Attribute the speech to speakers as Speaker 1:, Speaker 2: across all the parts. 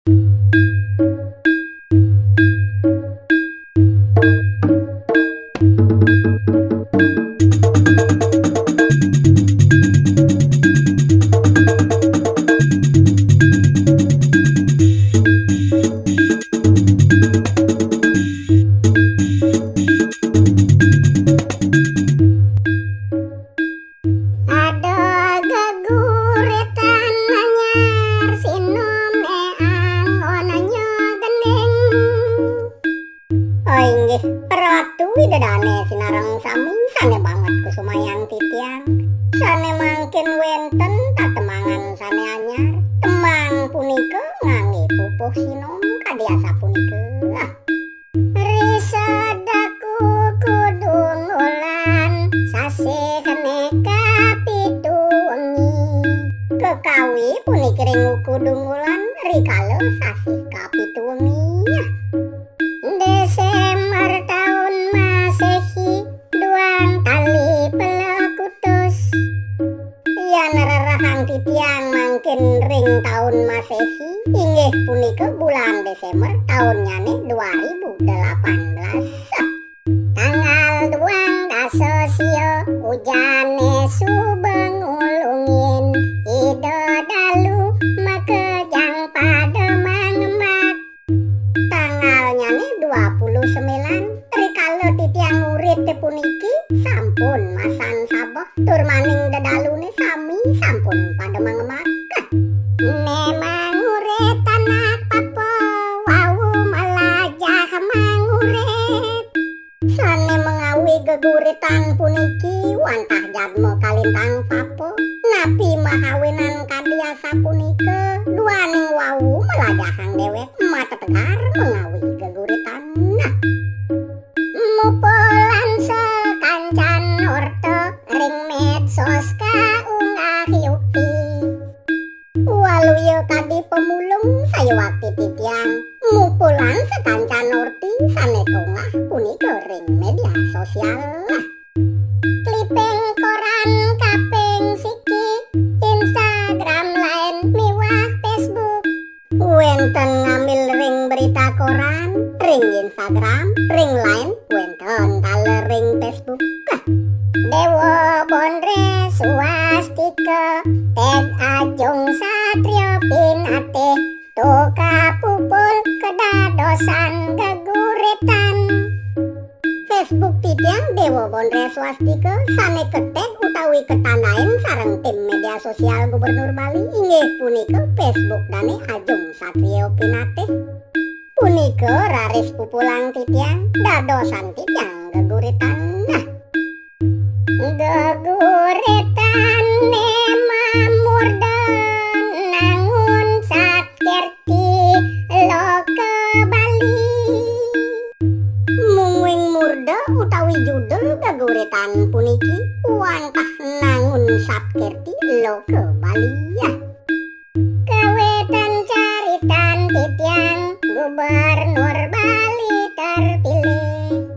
Speaker 1: Ada geguretan anyar sinom angonnya gending. Oh inggih ratu widadane sinareng sami sane banget kusumayang titiang. Sane mangkin wenten tatemangan sane anyar. Temang punika ngangge pupuh sinom kadiasa punika. Risadaku kudu ngulan sasih neka pitu wengi. Kekawi puniki ring kudu ngulan rikala sasih kapitu wengi. Desember tahun Masehi duang tali pelekutus. Yen rerahang titiang mangkin ring tahun Masehi inggih punika bulan Desember tahunnyane 2018. Tanggal duang dasosio ujane subeng ulungin ida dalu makejang pada mangemak. Tanggalnya nih 29 rikala titiang urit puniki sampun masan saboh tur maning dadalune sami sampun pada mangemak. Memang urit anak papa wau melajah mangurit. Sane mengawi geguritan puniki wantah jadmo kalintang papo napi mahawinan kadiasa punika duaning wau melajahang dewek mata tegar mengawi geguritan. Mupolan sekancan orto ring medsos kaunggah yupi. Waluya kadi pemulung saya waktu titiang mupulan sekancan orti sane kongah punika ring media sosial. Kliping koran kaping siki Instagram lain miwah Facebook. Wenten ngambil ring berita koran ring Instagram ring lain wenten taler ring Facebook. Dewa Bondre swastika teg ajung satrio pinate toka pupul kedadosan geguritan. Facebook titiang Dewa Bondre swastika sane ketek utawi ketandain sareng tim media sosial Gubernur Bali inggih punika Facebook dane ajung satrio pinate. Punika raris pupulang titiang dadosan titiang geguritan. Geguritan mamurdan nangun sakirti loke Bali. Mungwing murda utawi judul geguritan puniki wantah nangun sakirti loke Bali. Kawetan caritan titiang Gubernur Bali terpilih.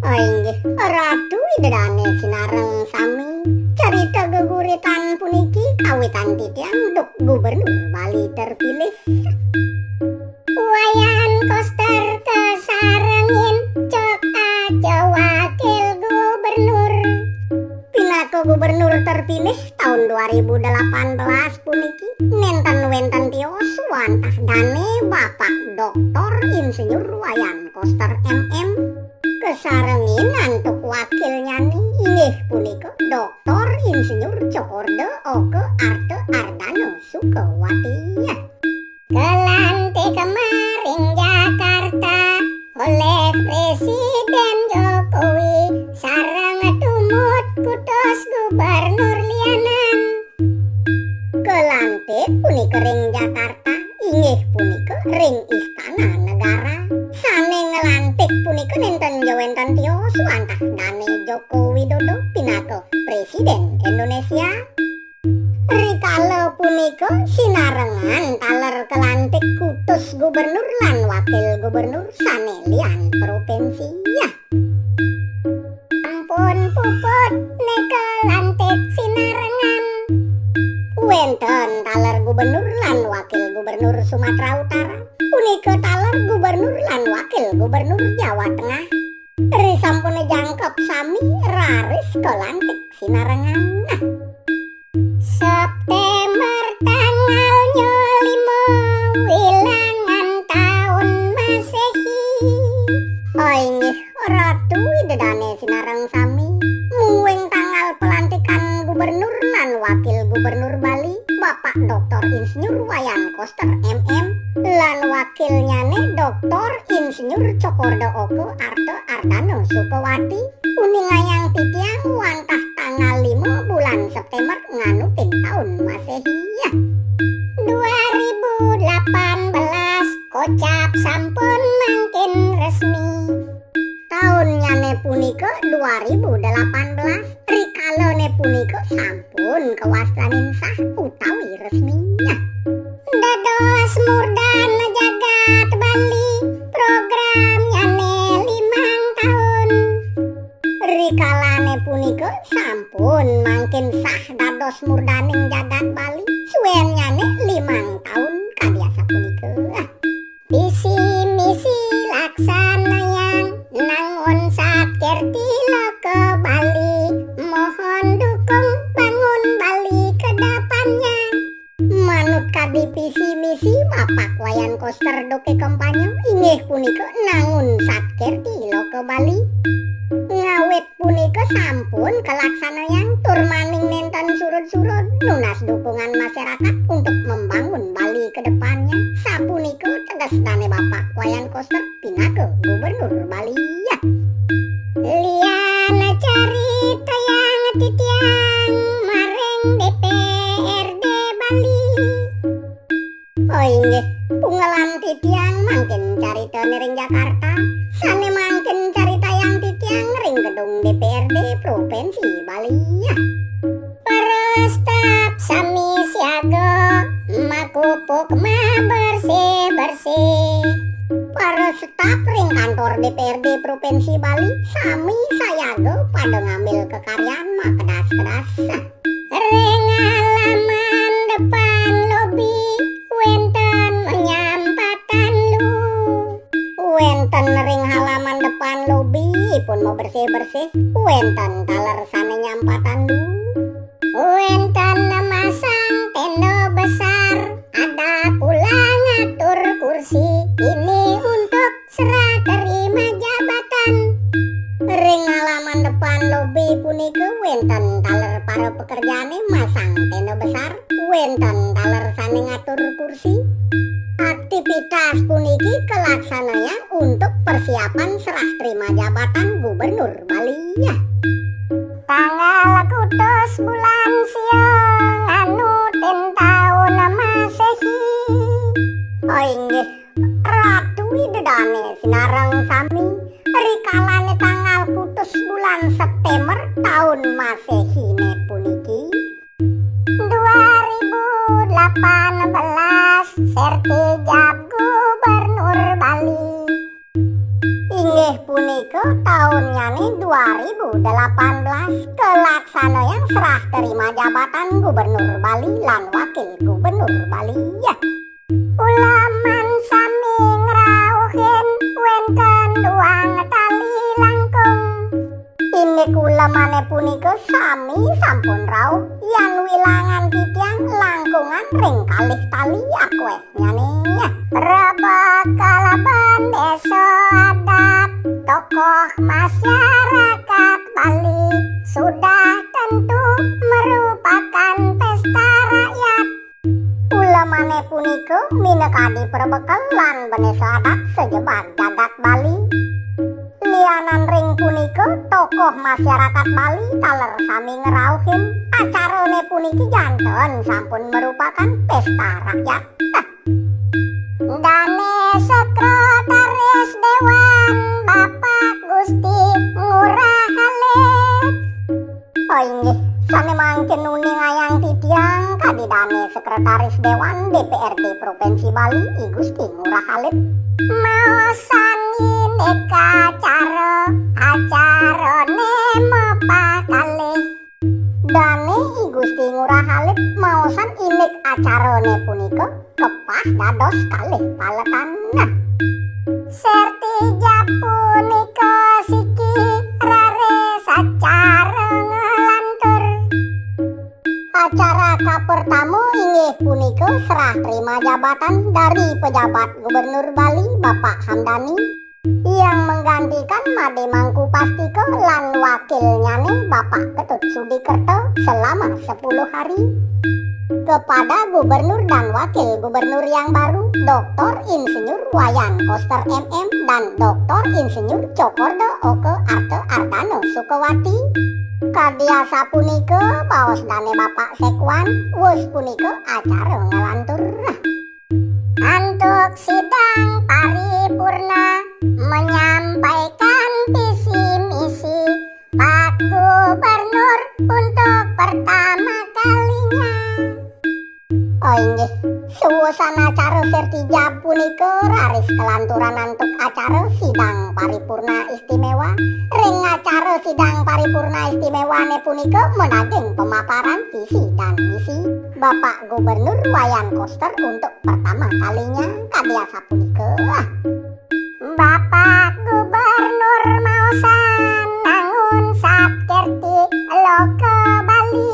Speaker 1: Oh inggih ratu widadane sinareng sami carita geguritan puniki kawitan titiang duk Gubernur Bali terpilih. Wayan koster kesarengin cok aja wakil gubernur. Pinaka gubernur terpilih tahun 2018 puniki nenten wenten tios wantah dane Bapak Doktor Insinyur Wayan Koster MM. Kesarengin antuk wakilnya nih inggih punika Doktor Insinyur Cokordo Oke Arte Ardano Sukawati. Kelantik kemarin Jakarta oleh Presiden Jokowi sareng tumut kutos gubernur lianan. Kelantik punika ring Jakarta inggih punika ring Istana Negara. Sane ngelantik punika nenten jawenten tios wantah dane Joko Widodo pinaka Presiden Indonesia. Rikala punika sinarengan taler kelantik kutus gubernur lan wakil gubernur sane lian provinsi. Ampun puput neke lantik sinarengan. Wenten taler gubernur lan wakil gubernur Gubernur Sumatera Utara, punika taler Gubernur lan Wakil Gubernur Jawa Tengah. Risampune jangkep sami raris kelantik sinarengan. September tanggalnya 5 wilangan tahun Masehi. Oh inggih ratu widedane sinareng sami muwing tanggal pelantikan gubernur lan wakil gubernur Bali Bapak Dr. Insinyur Wayan Koster MM lan wakilnyane Dr. Insinyur Cokordo Oko Arto Ardano Sukowati uningayang titiang wantah tanggal 5 bulan September nganutin tahun Masehi ya. 2018 kocap sampun mangkin resmi. Tahunnyane punika 2018, rikalone punika sampun kawastanin sah utawi resminya. Dados murdana jagat Bali programnyane 5 tahun. Rikalane punika sampun mangkin sah dados murdaning jagat Bali suwenyane 5 tahun kabiasa punika. Visi misi laksanayang nangun sakerti ke Bali, mohon dukung bangun Bali ke depannya. Manut kadi visi misi Bapak Wayan Koster Doke Kompanyo inggih punika nangun sakerti ke Bali. Ngawit punika sampun kelaksanayang tur maning nenten surut-surut nunas dukungan masyarakat untuk membangun Bali ke depannya. Sapunika tegesane Bapak Wayan Koster pinake Gubernur Bali ya. Liana carita yang titiang maring DPRD Bali. Oh inggih, pungelan titiang mangkin carita ring Jakarta, sane mangkin carita yang titiang ring gedung DPRD Provinsi Bali ya. Para staf sami siaga, makupuk bersih-bersih. Para staf ring kantor DPRD Provinsi Bali sami sayaga pada ngambil kekaryan kedas-kedas. Ring halaman depan lobi wenten menyampatan lu. Wenten ring halaman depan lobi pun mau bersih-bersih wenten taler sane nyampatan lu. Wenten masang tenda besar, ada pula ngatur kursi ini untuk serah terima jabatan. Ring halaman depan lobi punika wenten taler para pekerjaane masang tenda besar, wenten taler sane ngatur kursi. Aktivitas puniki kelaksananya untuk persiapan serah terima jabatan Gubernur Bali ya. Tanggal kutus bulan siang nganutin tahun Masehi. Oh inggih ratu widedane sinareng sami rikalane tanggal kutus bulan September tahun Masehi ne puniki 2018 sertijab Gubernur Bali. Inggih punika tahunnyane 2018 kelaksanayang serah terima jabatan Gubernur Bali lan Wakil Gubernur Bali ya. Ulaman sami ngrauhin wenten duang tali langkung. Ini kulamane punika sami sampun rauh yan wilangan titiang langkungan ring kalih tali akweh nyane ya. Rebak kalaban desa adat tokoh masyarakat Bali sudah tentu merupakan pesta rakyat. Ulamane punika minekadi perbekal lan benesa adat sejebar jagat Bali. Lianan ring punika tokoh masyarakat Bali taler sami ngerauhin acarane puniki janten sampun merupakan pesta rakyat. Dane Sekretaris Dewan Bapak Gusti Ngurah Halid. Oh inggih, sane mangkin uning ayang titiang kadidane Sekretaris Dewan DPRD Provinsi Bali I Gusti Ngurah Halid maosani neka acarane mepah kalih Dane I Gusti Ngurah Halid maosan inik acarane punika kepah dados kalih paletan. Sertija punika siki rare sacara ngelantur. Acara kapertamo inggih punika serah terima jabatan dari pejabat Gubernur Bali Bapak Hamdani yang menggantikan Made Mangku Pastiko lan wakilnyane Bapak Ketut Sudikerto selama 10 hari. Kepada Gubernur dan Wakil Gubernur yang baru, Dr. Insinyur Wayan Koster MM dan Dr. Insinyur Cokordo Oke Arte Ardano Sukawati. Kadiasa punika baos dane Bapak Sekwan, wus punika acara ngelantur. Untuk sidang paripurna menyampaikan visi misi Pak Gubernur untuk pertama kalinya. Oh inggih, suasana acara sertija punika raris kelanturan untuk acara sidang paripurna istimewa. Ring acara sidang paripurna istimewane punika menaging pemaparan visi dan misi Bapak Gubernur Wayan Koster untuk pertama kalinya kadiasa punika. Bapak Gubernur maosan nangun satkerti lo ke Bali.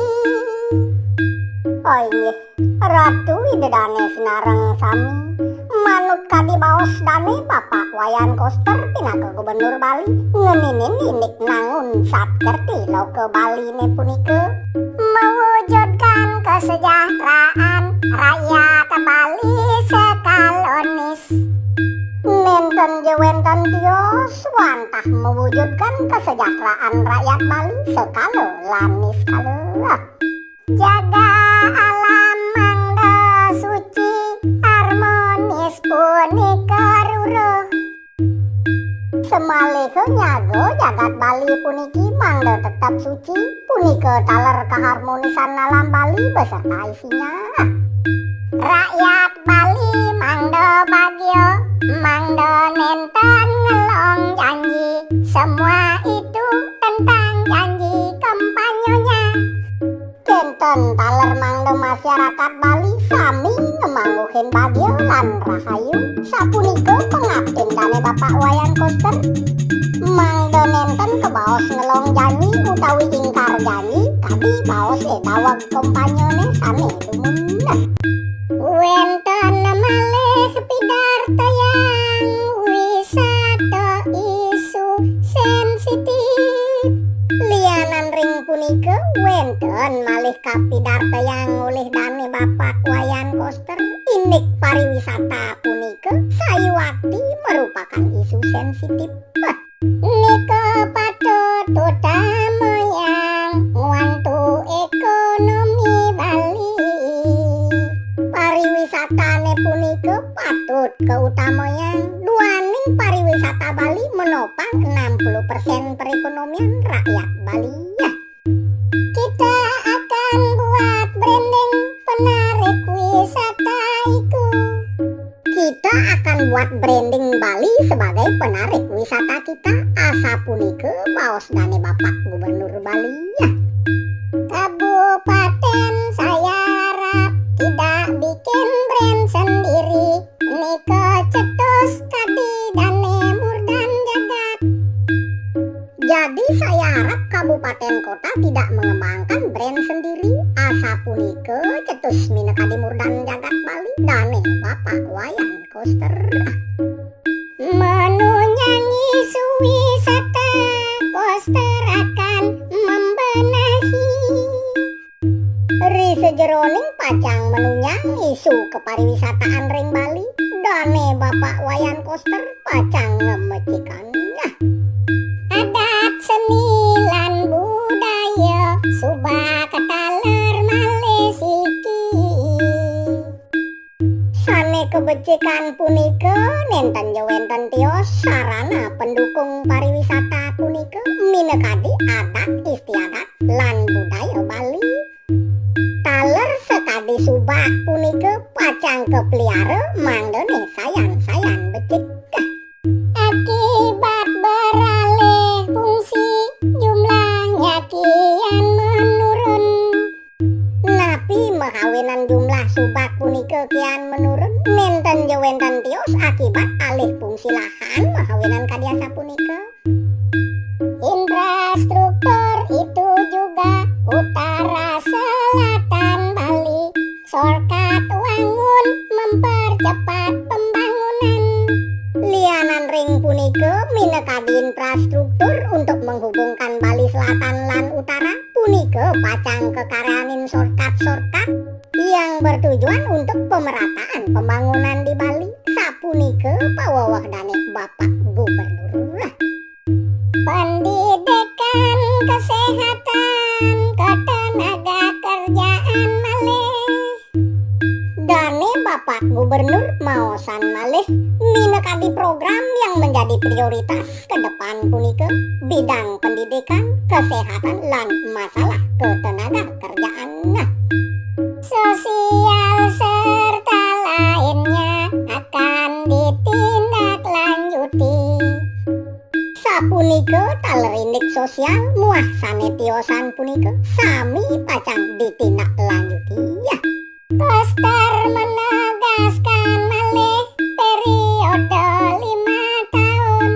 Speaker 1: Oh inggih, Ratu Widedane sinareng sami manut kadi baos dane Bapak Wayan Koster pinaka Gubernur Bali ngeninin inik nangun satkerti lo ke Bali ne punika mewujudkan kesejahteraan rakyat Bali sekalonis. Nenten jewenten tios wantah mewujudkan kesejahteraan rakyat Bali sekalo lanis kalo. Jaga alam mangda suci harmonis punika ruruh. Semalih nyago jagat Bali puniki mangda tetap suci punika taler keharmonisan alam Bali beserta isinya. Rakyat Bali mangda bagyo, mangda nenten ngelong janji. Semua itu tentang janji kampanyonya. Kenten taler mangda masyarakat Bali sami ngemangguhin bagyo lan rahayu. Sapunika pengabdin dane Bapak Wayan Koster. Mangda nenten kebaos ngelong janji utawi ingkar janji kadi baos dawag kampanyone sane dumunna. Wenten malih pidarto yang wisata isu sensitif. Lianan ring punika wenten malih kapidarto yang oleh dane Bapak Wayan Koster inik pariwisata punika sayuwakti merupakan isu sensitif. Nika patut utama yang nguantu ekonomi Bali. Pariwisatane punika patut keutamayan duaning pariwisata Bali menopang 60% perekonomian rakyat Bali. Kita akan buat branding penarik wisata iku. Kita akan buat branding Bali sebagai penarik wisata kita. Asa punika baos dane Bapak Gubernur Bali. Kabupaten saya harap tidak bikin brand sendiri. Nika cetus kadi dane murdan jagat. Jadi saya harap kabupaten kota tidak mengembangkan brand sendiri. Asa punika cetus minekadi murdan jagat Bali dane Bapak Wayan Koster. Menunyangi suwisata Koster akan membenahi. Risejeroning pacang menunyang isu kepariwisataan ring Bali dane Bapak Wayan Koster pacang ngemecikannya. Adat seni lan budaya subah kataler malesiki. Sane kebecikan punika nenten jewenten tios sarana pendukung pariwisata punika minekadi adat istiadat lan budaya Bali. Taler sekadi subah punika pacang kepeliara mangdone sayan-sayan becik. Akibat beralih fungsi jumlahnya kian menurun. wenten tios akibat alih fungsi lahan mahawinan kadiasa punika. Infrastruktur itu juga utara selatan Bali. Sorkat wangun mempercepat pembangunan. Lianan ring punika minekadi infrastruktur untuk menghubungkan Bali Selatan lan Utara punika pacang kekaryanin sorkat-sorkat yang bertujuan untuk pemerataan pembangunan di Bali. Sapunika pawawahdane Bapak Gubernur. Pendidikan, kesehatan, ketenaga kerjaan malih. Dane Bapak Gubernur maosan malih minekadi program yang menjadi prioritas ke depan punika bidang pendidikan, kesehatan lan masalah ketenaga kerjaan. Sosial serta lainnya akan ditindaklanjuti. Sapunika talerindik sosial muah sanetiosan punika sami pacang ditindaklanjuti. Koster menegaskan malih periode 5 tahun.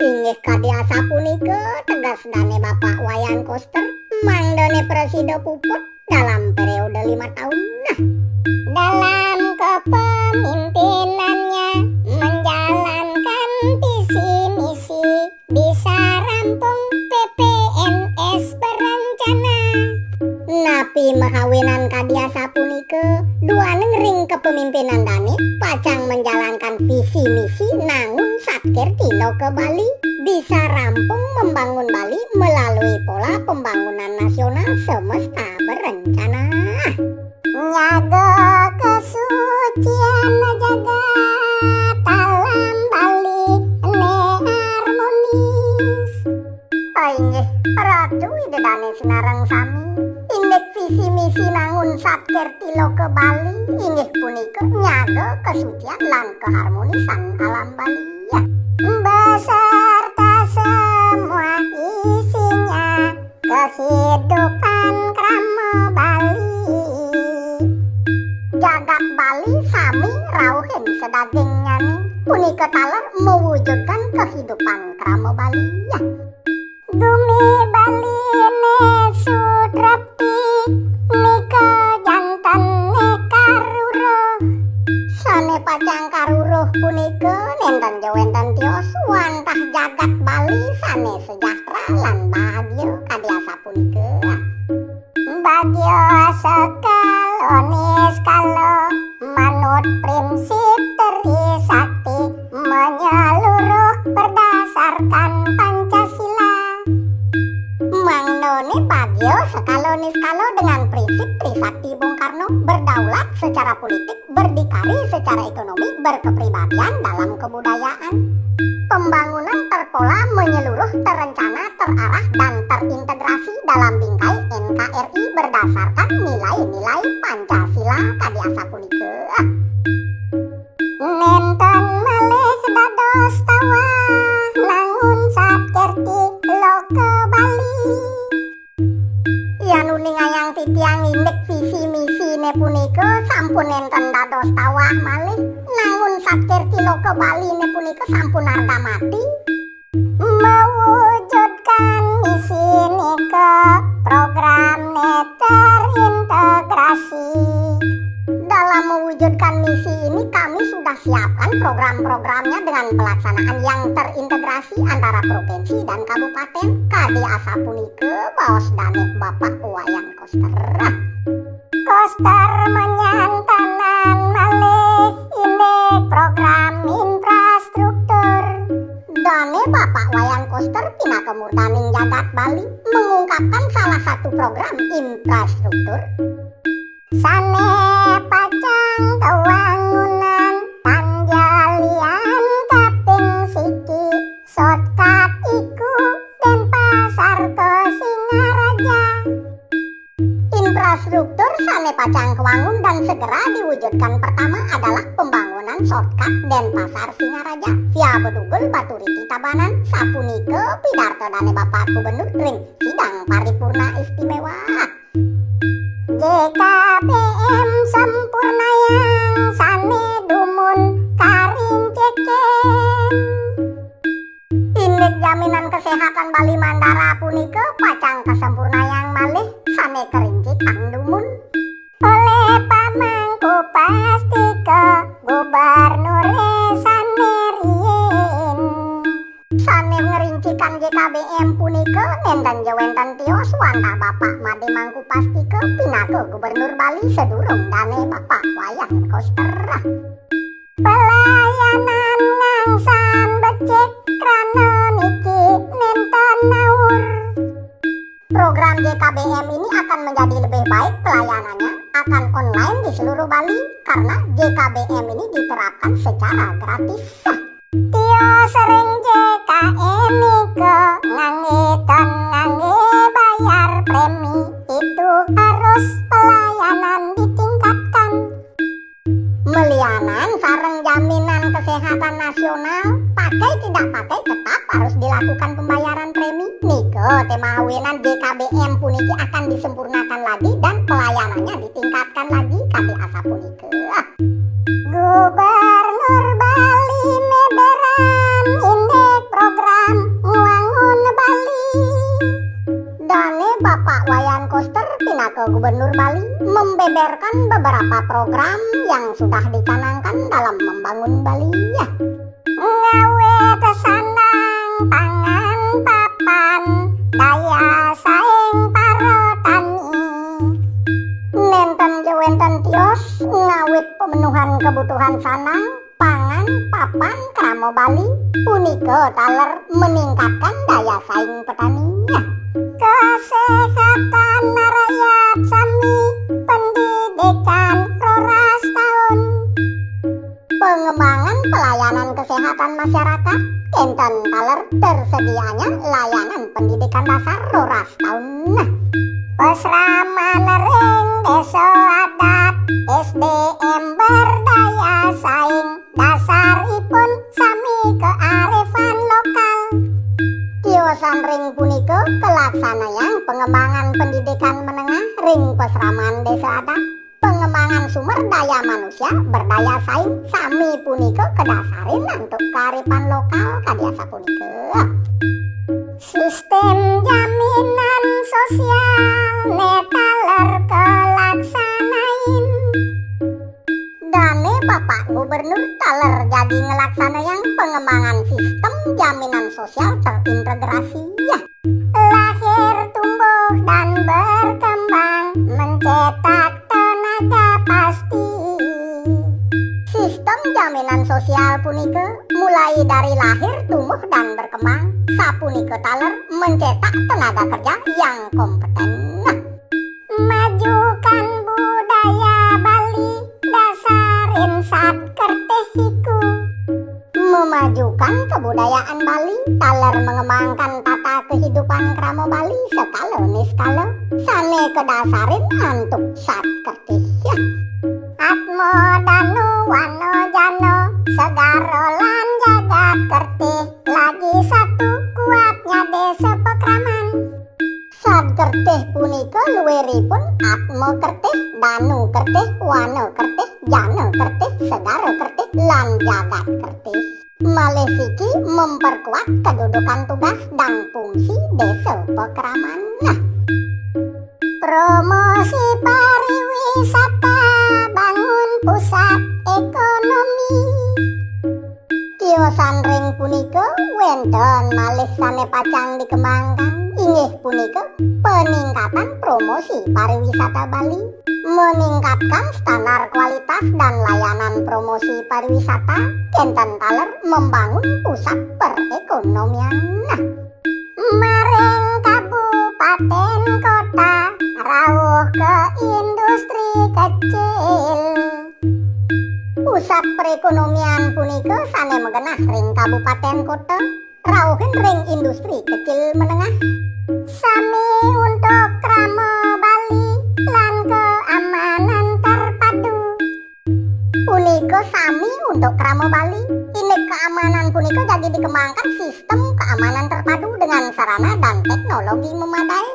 Speaker 1: Inggih kadiasa punika tegas dane Bapak Wayan Koster mangdane Presiden puput dalam periode 5 tahun. Dalam kepemimpinannya menjalankan visi misi bisa rampung PPNS berencana. Napi mahawinan kadiasa punika dua ring kepemimpinan dane pacang menjalankan visi misi nangun satkir tino ke Bali bisa rampung membangun Bali melalui pola pembangunan nasional semesta berencana. Nyaga kesucian jagat alam Bali ne harmonis. Inggih ratu idedane sinareng sami indek visi misi nangun satkir tilo ke Bali inggih punika nyaga kesucian lan keharmonisan alam Bali beserta semua isinya kehidupan krama Bali. Jagat Bali sami rauhin sedagingnya nih punika taler mewujudkan kehidupan krama Bali. Bumi Bali ne sudrapti mika jantan ne karuruh. Sane pacang karuruh punika nenten jawenten tios wantah jagat Bali sane sejahtera lan bahagia kadiasa punika. Bagyo sekalonis kalo manut prinsip Trisakti menyeluruh berdasarkan Pancasila. Mangdone bagyo sekalonis kalo dengan prinsip Trisakti Bung Karno berdaulat secara politik, berdikari secara ekonomi, berkepribadian dalam kebudayaan. Pembangunan terpola menyeluruh, terencana, terarah, dan terintegrasi dalam bingkai NKRI berdasarkan nilai-nilai Pancasila kadiasa punika. Nenten malih dados tawa nangun satkir tilo ke Bali. Yanu ningayang titiang indek visi misi ne punika sampun nenten dados tawa malih nangun satkir tilo ke Bali ne punika sampun harga mati. Mewujudkan misi nike program ne terintegrasi. Dalam mewujudkan misi ini kami sudah siapkan program-programnya dengan pelaksanaan yang terintegrasi antara provinsi dan kabupaten kadiasa punika baos dane Bapak Wayan Koster. Koster menyantanan malih indek program infrastruktur. Dane Bapak Wayan Koster tina kemurdaning jagat Bali mengungkapkan salah satu program infrastruktur. Sane pacang kewangunan tanjalian kaping siki shortcut iku dan pasar ke Singaraja. Infrastruktur sane pacang kewangun dan segera diwujudkan pertama adalah pembangunan shortcut dan pasar Singaraja via Bedugul Baturiti Tabanan sapunika pidarto dane Bapak Gubernur ring sidang paripurna istimewa. JKBM sempurna yang sane dumun Bali Mandara punika pacang kesempurnayang malih sane kerinci kang dumun. Oleh pamangku pasti ke gubernur sane rien. Sane ngerincikan JKBM punika nenten jewenten tios wantah Bapak Made Mangku pasti ke pinake Gubernur Bali sedurung dane Bapak Wayan Koster. Pelayanan ngangsan becik krana niki nenten naur. Program JKBM ini akan menjadi lebih baik pelayanannya, akan online di seluruh Bali karena JKBM ini diterapkan secara gratis. Tio sering JKN nike ngangeton ngangge bayar premi, itu harus pelayanan ditingkatkan. Melianan sareng jaminan kesehatan nasional, pakai tidak pakai tetap harus dilakukan pembayaran premi. Nike tema awenan JKBM puniki akan disempurnakan lagi dan pelayanannya ditingkatkan lagi kali asa punike. Gubernur Bali meberan indek program nguangun Bali. Dane Bapak Wayan Koster pinake Gubernur Bali membeberkan beberapa program yang sudah dicanangkan dalam membangun Bali ya. Ngawe tesandang pangan papan daya saing para tani. Nenten jewenten tios ngawit pemenuhan kebutuhan sanang pangan papan kramo Bali punike taler meningkatkan daya saing petaninya. Kesehatan rakyat sami pendidikan roras tahun. Pengembangan pelayanan kesehatan masyarakat enten taler tersedianya layanan pendidikan dasar roras tahun. Pesraman ring desa adat SDM berdaya saing dasaripun sami kearifan lokal. Tiosan ring punika kelaksanaan pengembangan pendidikan menengah ring pesraman desa adat. Pengembangan sumber daya manusia berdaya saing sami punika kedasarin untuk kearifan lokal kadiasa punika. Sistem jaminan sosial netaler kelaksanain. Dane Bapak Gubernur taler jadi ngelaksanain pengembangan sistem jaminan sosial terintegrasi ya. Lahir tumbuh dan berkembang mencetak tenaga pasti. Sistem jaminan sosial punika mulai dari lahir tumbuh dan berkembang sapunika taler mencetak tenaga kerja yang kompeten. Majukan budaya Bali dasarin sat kertehiku. Memajukan kebudayaan Bali taler mengembangkan tata kehidupan kramo Bali skala niskala sane kedasarin antuk sat kertih ya. Atmo danu wano jano segaro lan jagat kertih lagi satu kuatnya desa pekraman. Sad kertih punika luweripun atmo kertih danu kertih wano kertih jano kertih segaro kertih lan jagat kertih. Malih siki memperkuat kedudukan tugas dan fungsi desa pekraman. Nah, promosi pariwisata bangun pusat ekonomi. Tiosan ring punika wenten malih sane pacang dikembangkan inggih punika peningkatan promosi pariwisata Bali, meningkatkan standar kualitas dan layanan promosi pariwisata enten taler membangun pusat perekonomian. Nah, maring kabupaten kota rawuh ke industri kecil. Pusat perekonomian punika sane megenah ring kabupaten kota rawuhin ring industri kecil menengah. Sami untuk kramo Bali lan keamanan terpadu. Punika sami untuk kramo Bali. Ini keamanan punika jadi dikembangkan sistem keamanan terpadu dengan sarana dan teknologi memadai.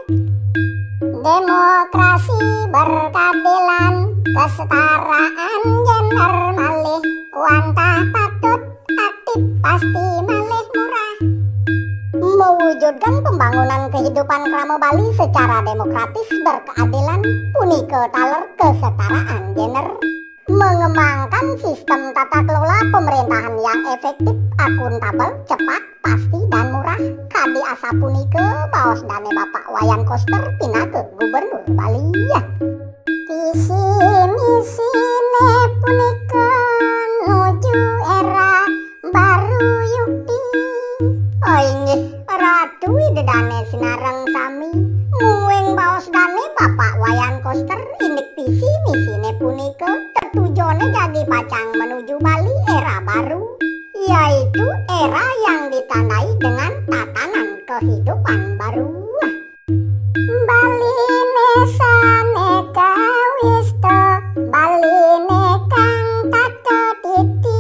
Speaker 1: Demokrasi berkeadilan, kesetaraan gender malih, kuantah patut, aktif pasti malih murah. mewujudkan pembangunan kehidupan Kramo Bali secara demokratis berkeadilan punika taler kesetaraan gender, mengembangkan sistem tata kelola pemerintahan yang efektif, akuntabel, cepat, pasti dan murah. Kadi asa punika baos dane Bapak Wayan Koster pinake Gubernur Bali. Visi misine punika nuju era baru yukti. Oh inggih Ratu Widedane sinareng sami muing baos dane Bapak Wayan Koster indik visi misine punika tertujone jadi pacang menuju Bali era baru, yaitu era yang ditandai dengan tatanan kehidupan baru. Bali nesane kawisto, Bali nekang tato titi.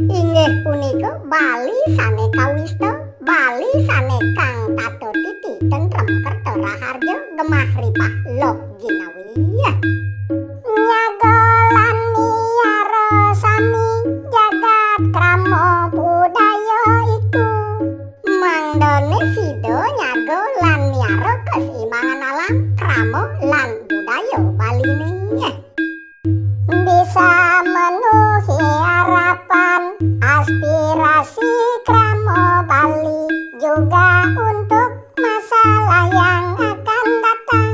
Speaker 1: Inggih punika Bali sane kawisto, Bali sane kang tato titi, tentrem kerto raharjo, gemah ripah loh ginawi. Nyagolan miaro sami jagat kramo budaya iku. Mangdone sido nyagolan miaro keseimbangan alam kramo lan budaya Bali nih. Bisa menuhi harapan aspirasi kramo Bali juga untuk masalah yang akan datang.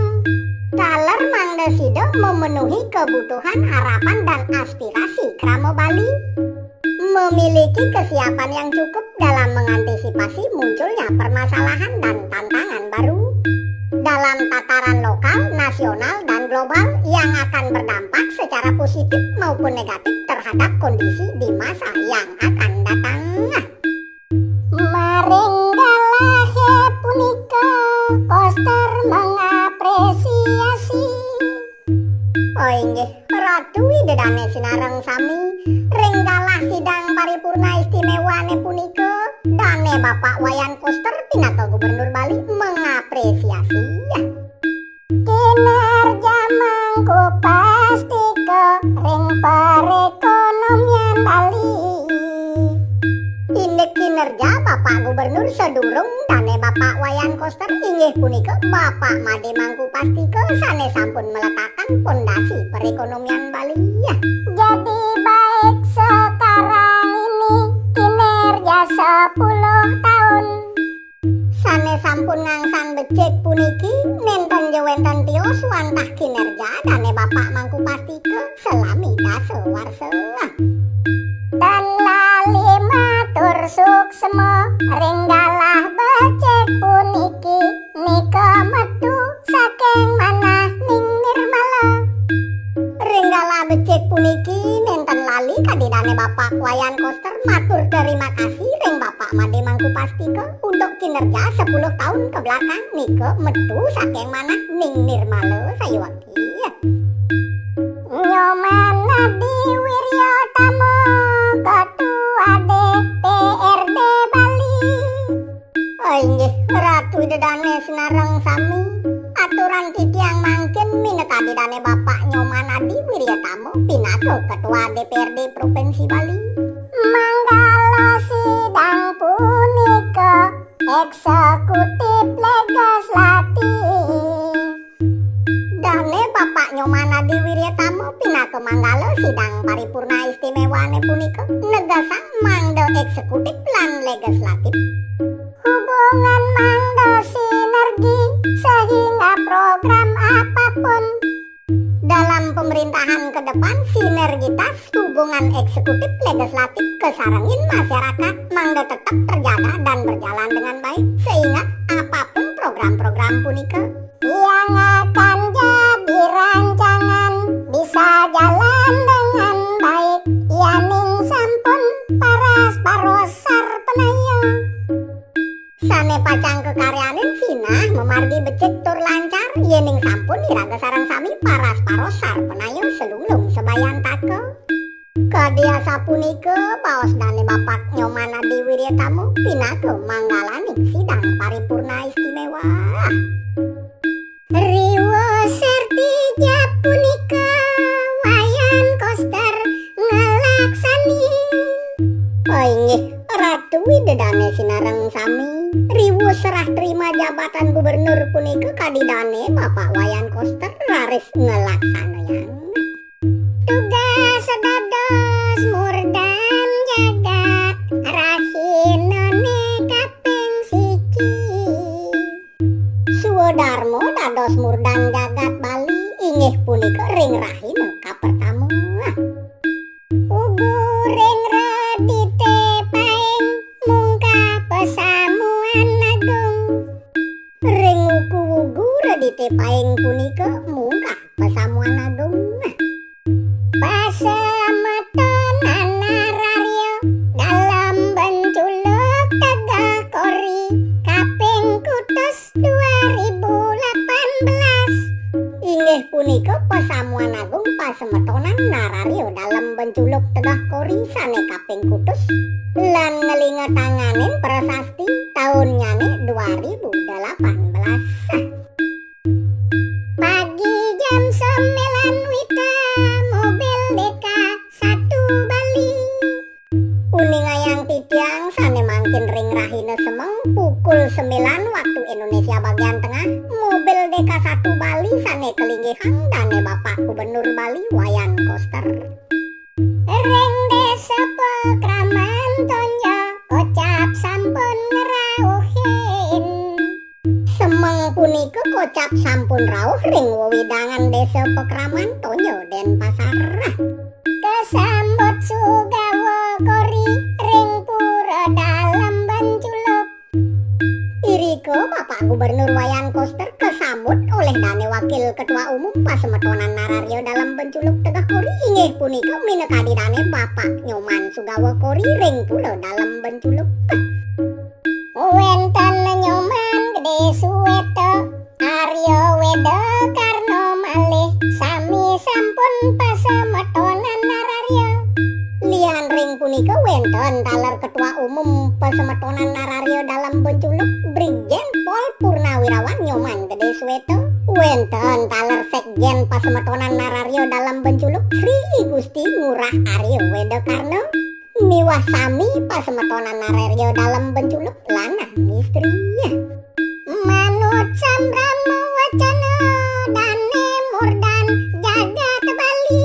Speaker 1: Taler Mangda Sido memenuhi kebutuhan, harapan dan aspirasi kramo Bali, memiliki kesiapan yang cukup dalam mengantisipasi munculnya permasalahan dan tantangan baru dalam tataran lokal, nasional, dan global yang akan berdampak secara positif maupun negatif terhadap kondisi di masa yang akan datang. Maringgalah punika Koster mengapresiasi. Oh inggih Ratu Widedane sinareng sami ringgalah sidang paripurna istimewane punika dane Bapak Wayan Koster pinaka Gubernur Bali mengapresiasi kinerja mangku pasti ke ring perekonomian Bali. Indek kinerja Bapak Gubernur sedurung dane Bapak Wayan Koster inggih punika Bapak Made Mangku Pastike sane sampun meletakkan pondasi perekonomian Bali. Jadi baik sekarang ini kinerja 10 tahun sane sampun ngangsan becek puniki nenten jewenten tios wantah kinerja dane Bapak Mangku Pastike selami dasewarsa. Dan lali matur suksema ringgalah becek puniki nika metu saking manah ning nirmala. Ringgalah becek puniki nenten lali kadidane Bapak Wayan Koster matur terima kasih ring Bapak Made Mangku Pastike untuk kinerja 10 tahun ke belakang nika metu saking manah ning nirmala sayuwaki. Nyomana di Wiryotamo Ketua DPRD Bali. Oh inggih Ratu Widedane sinareng sami aturan titiang mangkin mineka didane Bapak Nyomanadi Wiryotamo pinaka Ketua DPRD Provinsi Bali. Manggala sidang punika eksekutif legislatif dane Bapak Nyomanadi Wiryotamo pinaka manggala sidang paripurna istimewane punika negasang mangda eksekutif lan legislatif. Hubungan mangda sinergi sehingga program apapun dalam pemerintahan ke depan sinergitas hubungan eksekutif legislatif kesarengin masyarakat mangda tetap terjaga dan berjalan dengan baik sehingga apapun program-program punika yang akan jadi rancangan bisa jalan dengan baik. Yaning sampun paras parosar penaya sane pacang kekaryanin sinah memargi becek tur lancar yening sampun iraga sareng sami paras parosar penayo selunglung sebayan tako. Kadia sapunika baos dane Bapak Nyomanadi Wiryotamo pinaka manggalaning sidang paripurna istimewa. Riwo sertija punika Wayan Koster ngelaksani. Oh inggih Ratu widedane sinareng sami riwuh serah terima jabatan gubernur punika kadidane Bapak Wayan Koster raris ngelaksanayang tugas sedados murdam jagat rahinane kaping siji. Suwodarmo dados murdang jagat Bali inggih punika ring rahina kapertama. Ugu ring redite paing mungka pesamuan agung. Ring ugu redite paing punika mungka pesamuan agung. Pasemetonan nararya dalam benculuk tegah kori kaping kutus 2018. Inggih punika pasamuan agung pasemetonan nararya dalam benculuk tegah kori sane kaping kutus lan ngelingetanganin prasasti tahun nyane 2018. Pagi jam 9 wita mobil DK1 Bali uningayang titiang sane mangkin ring rahina semeng pukul 9 waktu Indonesia bagian tengah mobil DK1 Bali sane kelinggihang dane Bapak Gubernur Bali Wayan Koster. Ring desa pekraman tonjo kocap sampun ngerawuhin. Semeng punika kocap sampun rawuh ring wewidangan desa pekraman tonjo Denpasar. Kesambut sugawa kori ring pura dalam benculuk. Iriko Bapak Gubernur Wayan Koster kesambut oleh dane Wakil Ketua Umum Pasemetonan Nararya dalam benculuk tegah kori inggih punika minekadi dane Bapak Nyoman Sugawa kori ring pura dalam benculuk. Wenten Nyoman Gede Suweto Aryo Wedo Karno malih sami sampun pasemetonan nararya. Lian ring punika wenten taler Ketua Umum Pasemetonan Nararya dalam benculuk Brigjen Pol Purnawirawan Nyoman Gede Suweto. Wenten taler Sekjen Pasemetonan Nararya dalam benculuk Sri Gusti Ngurah Aryo Wedo Karno. Miwah sami pasemetonan nararya dalam benculuk lanang istri. Manut Sambrama Wacana dane murdan jagat Bali.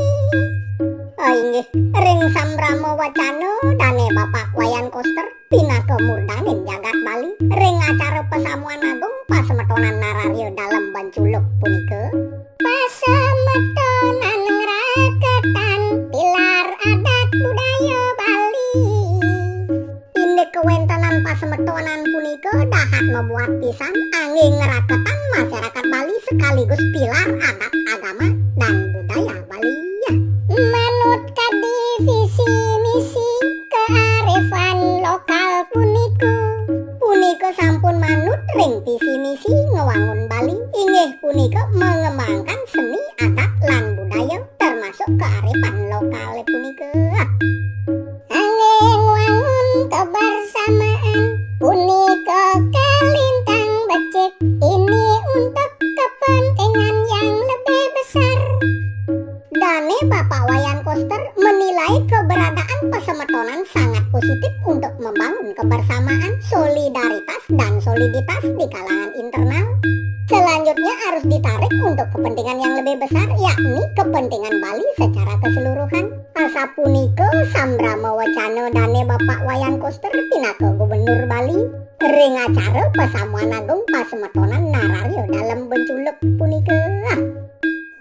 Speaker 1: Inggih ring Sambrama Wacana dane Bapak Wayan Koster pinaka murdanin jagat Bali ring acara pesamuan agung pasemetonan nararya dalam benculuk punika. Pasemetonan ngraketan pilar adat budaya Bali. Indek kewentanan pasemetonan punika dahat membuat pisan angin ngeraketan masyarakat Bali sekaligus pilar adat agama dan budaya Bali. Manut kadi visi misi kearifan lokal punika sampun manut ring visi misi ngewangun Bali inggih punika mengembangkan seni adat lan budaya termasuk kearifan lokal punika. Angin wangun kebersamaan punika kelintang becik ini untuk kepentingan yang lebih besar. Dane Bapak Wayan Koster menilai keberadaan pasemetonan sangat positif untuk membangun kebersamaan, solidaritas, dan soliditas di kalangan internal. Selanjutnya harus ditarik untuk kepentingan yang lebih besar, yakni kepentingan Bali secara keseluruhan. Asapunika Sambrama Wacana dane Bapak Wayan Koster pinaka Gubernur Bali ring acara pesamuan agung pasemetonan nararya dalam benculuk punika.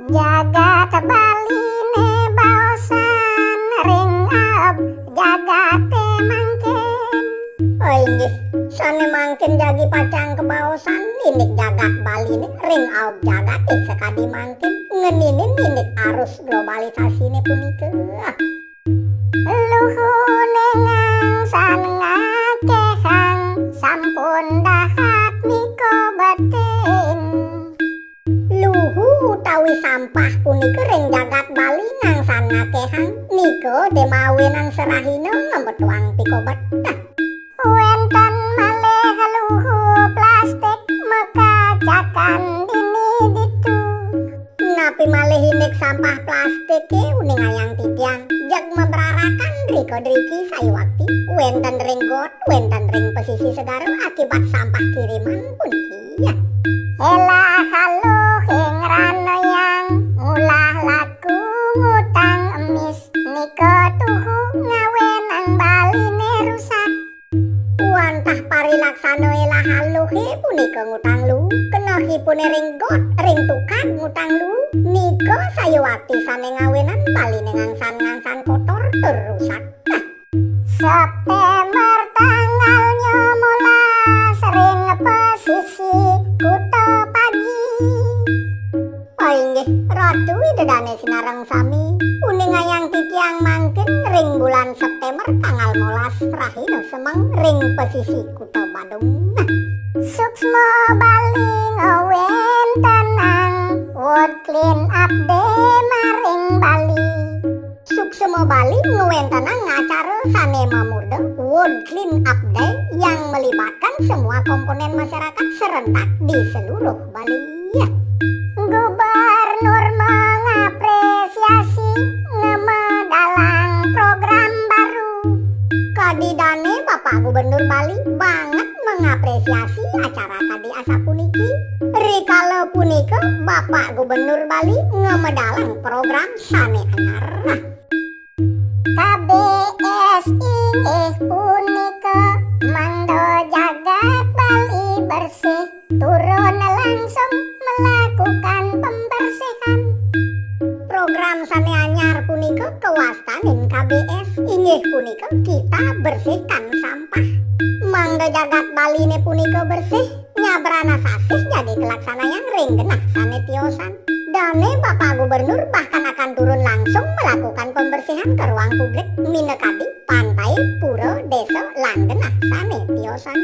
Speaker 1: Jagat Bali ne baosan ring ab jagate mangken. Inggih sane mangken jagi pacang kebaosan ninik jagat Bali ne ring ab jagat sekadi mangken ngeninin ninik arus globalisasi ne punika. Luhune ngangsan ngakehang sampun dahat miko batin. Luhu utawi sampah punika ring jagat Bali ngangsan ngakehang niko demawinan serahina ngembetuang pikobat. Wenten malih luhu plastik mekacakan dini ditu. Napi tapi malih hinik sampah plastik uning ayang titiang jag memberarakan riko driki sayuwakti wenten ring got wenten ring pesisi segara akibat sampah kiriman pun iya. Elah halo hing rano yang ngulah laku ngutang emis niko tuhu ngawenang baline rusak. Wantah parilaksano elah halo he punika ngutang lu kena hipune ring got ring tukang ngutang lu niko sayuwakti sane ngawenan baline ngangsan kotor terusak. September tanggalnya molas ring pesisi kuto pagi. Inggih ratu widedane sinareng sami uning ayang titiang mangkin ring bulan September tanggal molas rahina semeng ring pesisi kuto Badung. Suksma baling awen tenang wood clean up de maring Bali. Suksma Bali ngawen tenang ngacara sane mamurde wood clean up day yang melibatkan semua komponen masyarakat serentak di seluruh Bali. Gubernur mengapresiasi ngemedalang program baru. Kadidane Bapak Gubernur Bali banget mengapresiasi acara kadi asa puniki. Rikala punika Bapak Gubernur Bali ngemedalang program sane anyar. KBSI punika mangdo jagat Bali bersih turun langsung melakukan pembersihan. Program sane anyar punika kewastanin KBS inggih punika kita bersihkan sampah. Mangga jagat Baline punika bersih nyabrana sasih jadi kelaksana yang ring genah sane tiosan. Dane Bapak Gubernur bahkan akan turun langsung melakukan pembersihan ke ruang publik minekadi pantai pura desa langgenah sane tiosan.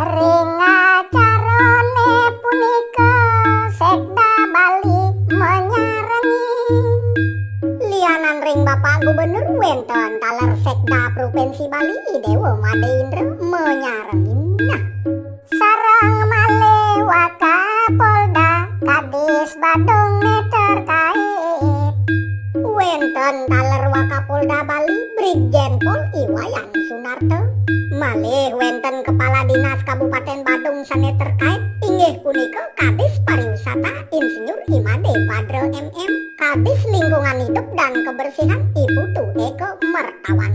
Speaker 1: Ring acarane punika Sekda Bali menyarangi. Lianan ring Bapak Gubernur wenten taler Sekda Provinsi Bali Dewa Made Indra menyarangi. Sarang male Wakapolda Kadis Badung terkait. Wenten taler Wakapolda Bali Brigjen Pol Iwayan Sunarto. Malih wenten Kepala Dinas Kabupaten Badung sane terkait inggih punika Kadis Pariwisata Insinyur Imade Padre MM, Kadis Lingkungan Hidup dan Kebersihan Ibu Tu Eko Mertawan.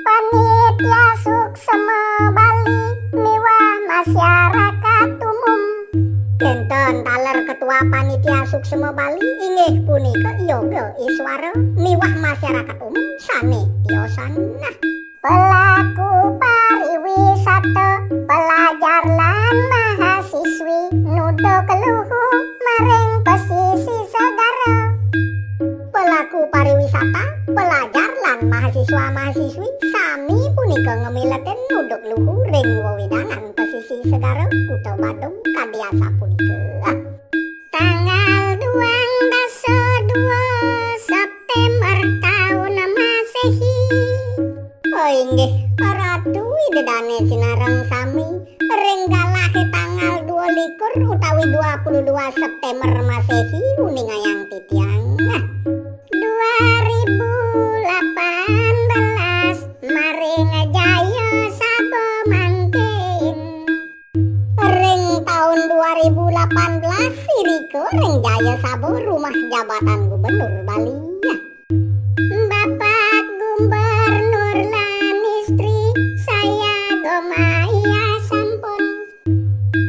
Speaker 1: Panitia Suksema Bali miwah masyarakat umum. Wenten taler Ketua Panitia Suksema Bali inggih punika Yoga Iswara miwah masyarakat umum sane tiosan. Pelaku pariwisata, pelajar lan mahasiswi nudo keluhu maring pesisi segara. Pelaku pariwisata, pelajar lan mahasiswa-mahasiswi sami punika ngemileten nudo keluhu ring wewidanan pesisi segara Kuto Badung kadiasa punika. Tanggal 22 September tahun Masehi. Inggih ratu widedane sinareng sami ring galahe tanggal 22 utawi 22 September Masehi uning ayang titiang 2018 maring jaya sabo mangkin. Ring tahun 2018 siriko ring jaya sabo rumah jabatan Gubernur Bali. Bapak Gubernur lan istri saya gomaya sampun.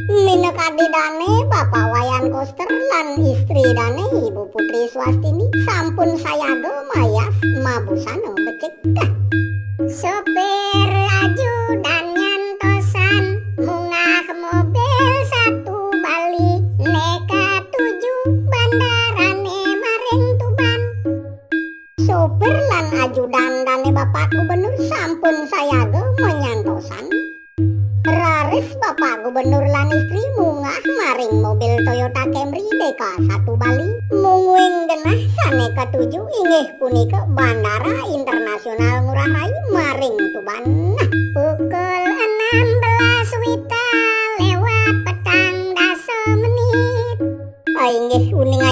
Speaker 1: Minekadi dane Bapak Wayan Koster lan istri dane Ibu Putri Swastini sampun saya gomaya mabusano becik. Sopir ajudan nyantosan mungah mobil satu Bali neka tuju bandarane maring Tuban. Sopir lan ajudan dane Bapak Gubernur sampun sayaga menyantosan. Raris Bapak Gubernur lan istri mungah maring mobil Toyota Camry DK1 Bali mungwing genah sane ketujuh inggih punika Bandara Internasional Ngurah Rai maring Tuban. Pukul 16 wita lewat petang dasa menit. Inggih uning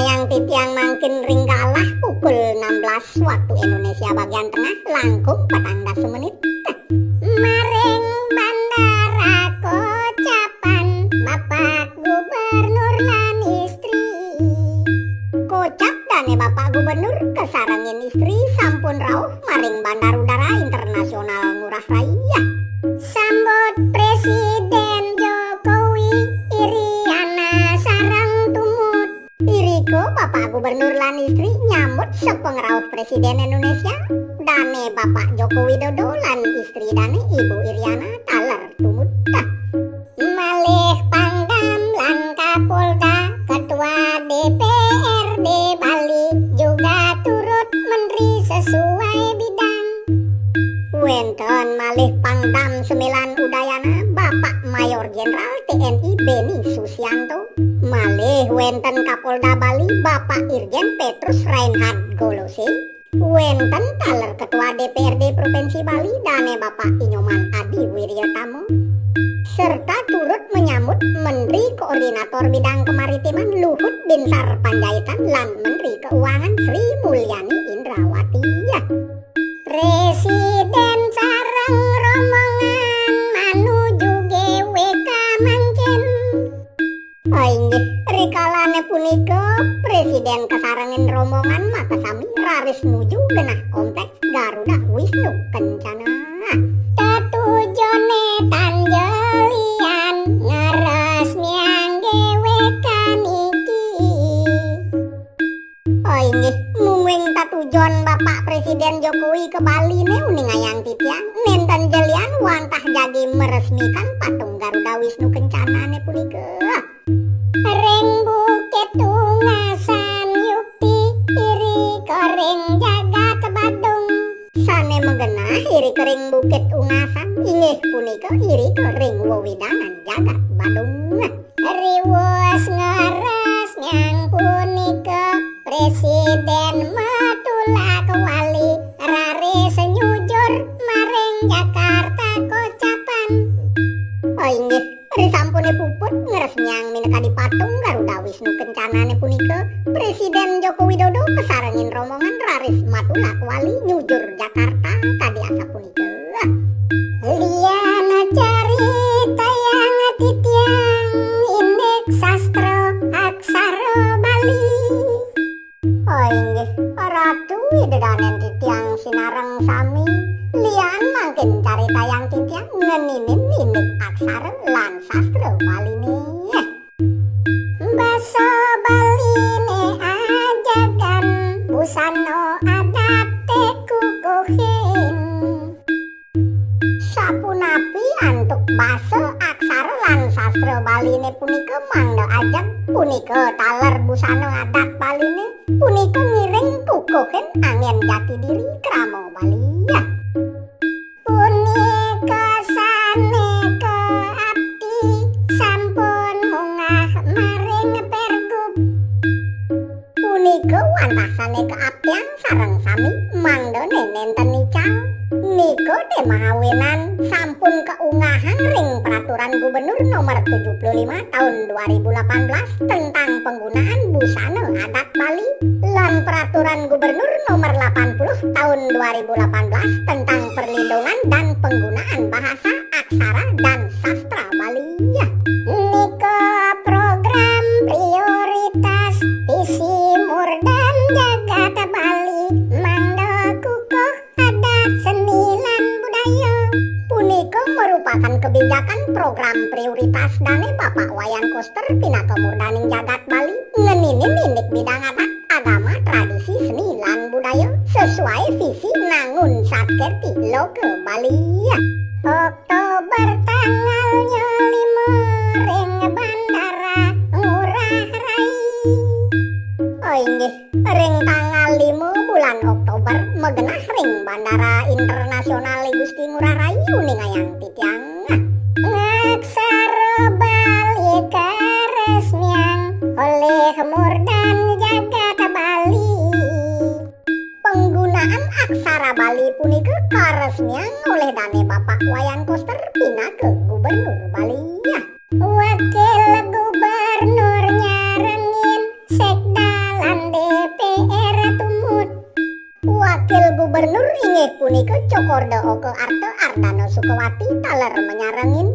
Speaker 1: langkung 14 menit. Mareng bandara kocapan Bapak Gubernur lan istri. Kocap dane Bapak Gubernur kesarengin istri sampun rauh maring Bandar Udara Internasional Ngurah Rai. Sambut Presiden Jokowi Iriana sareng tumut. Iriko Bapak Gubernur lan istri nyambut sepengrauh Presiden Indonesia dane Bapak Joko Widodo lan istri dane Ibu Iriana taler tumut. Malih Pangdam lan Kapolda Ketua DPRD Bali juga turut menteri sesuai bidang. Wenten malih Pangdam 9 Udayana Bapak Mayor Jenderal TNI Beni Susianto. Malih wenten Kapolda Bali Bapak Irjen Petrus Reinhard Golose. Wenten taler Ketua DPRD Provinsi Bali dane Bapak Inyoman Adi Wiryatamo. Serta turut menyambut Menteri Koordinator Bidang Kemaritiman Luhut Binsar Panjaitan lan Menteri Keuangan Sri Mulyani Indrawati. Presiden sareng rombongan manuju GWK mangkin. Inggih rikalane punika Presiden kesarengin rombongan maka sami raris nuju genah kompleks Garuda Wisnu Kencana. Tatujone tanjelian ngeresmian GWK niki. Inggih mungwing tatujon Bapak Presiden Jokowi ke Bali ne uning ayang titiang nenten jelian wantah jadi meresmikan patung Garuda Wisnu Kencana ne punika. Ring Bukit Ungasan Yukti iri kering jagat Badung. Sane megenah iri kering Bukit Ungasan inggih punika iri kering wewidanan jagat Badung. Riwes ngeres nyang punika Presiden matulak wali rare senyujur maring Jakarta kocapan. Inggih risampune puput ngeresmiang mineka di patung Garuda Wisnu Kencana ne punika Presiden Joko Widodo kesarengin rombongan raris matulak wali nyujur Jakarta kadi asa punika. Liana carita yang titiang indeks sastra aksara Bali. Inggih ratu idedanen titiang sinareng sami lian mangkin carita yang titiang ngeninin indeks aksara lan sastra Bali nih. Basa Bali ne ajagan busano adat kukuhin. Sapunapi antuk basa aksara lan sastra Bali ne punika mangda ajak punika taler busana adat Bali ne punika ngiring kukuhin angin jati diri kramo Bali. Punika saneka abdi sampun mungah maring pergub. Punika wantah saneka abdiang sareng sami mangda nenten ical. Niko demahawinan sampun keungahan ring Peraturan Gubernur Nomor 75 Tahun 2018 tentang penggunaan busana adat Bali lan Peraturan Gubernur Nomor 80 Tahun 2018 tentang perlindungan dan penggunaan bahasa, aksara, dan sastra Bali. Niko program prioritas visi murdan jagat Bali mangda kukuh adat seni lan budaya. Punika merupakan kebijakan program prioritas dane Bapak Wayan Koster Pinaka Murdaning Jagat Bali ngeninin indik bidang adat, agama, tradisi, seni lan budaya sesuai visi nangun satkerti loke Bali. Oktober tanggalnya 5 ring Bandara Ngurah Rai. Inggih ring tanggal 5 bulan Oktober megenah ring Bandara Internasional Gusti Ngurah Rai uning ayang titiang. Ngaksara Bali karesmiang oleh Murdan Jagat Bali. Penggunaan aksara Bali punika karesmiang oleh dane Bapak Wayan Koster Pinaka Gubernur Bali. Wakil Gubernur nyarengin Sekda lan DPR tumut. Wakil Gubernur inggih punika Cokorda Oke Arte Ardana Sukawati taler menyarengin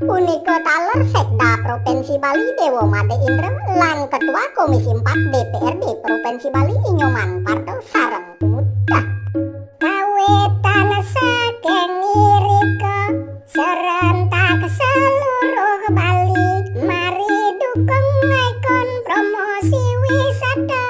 Speaker 1: punika taler Sekda Provinsi Bali Dewa Made Indra lan Ketua Komisi 4 DPRD Provinsi Bali Inyoman Parto sareng tumutah kawetan saking irika serentak seluruh Bali mari dukung ikon promosi wisata.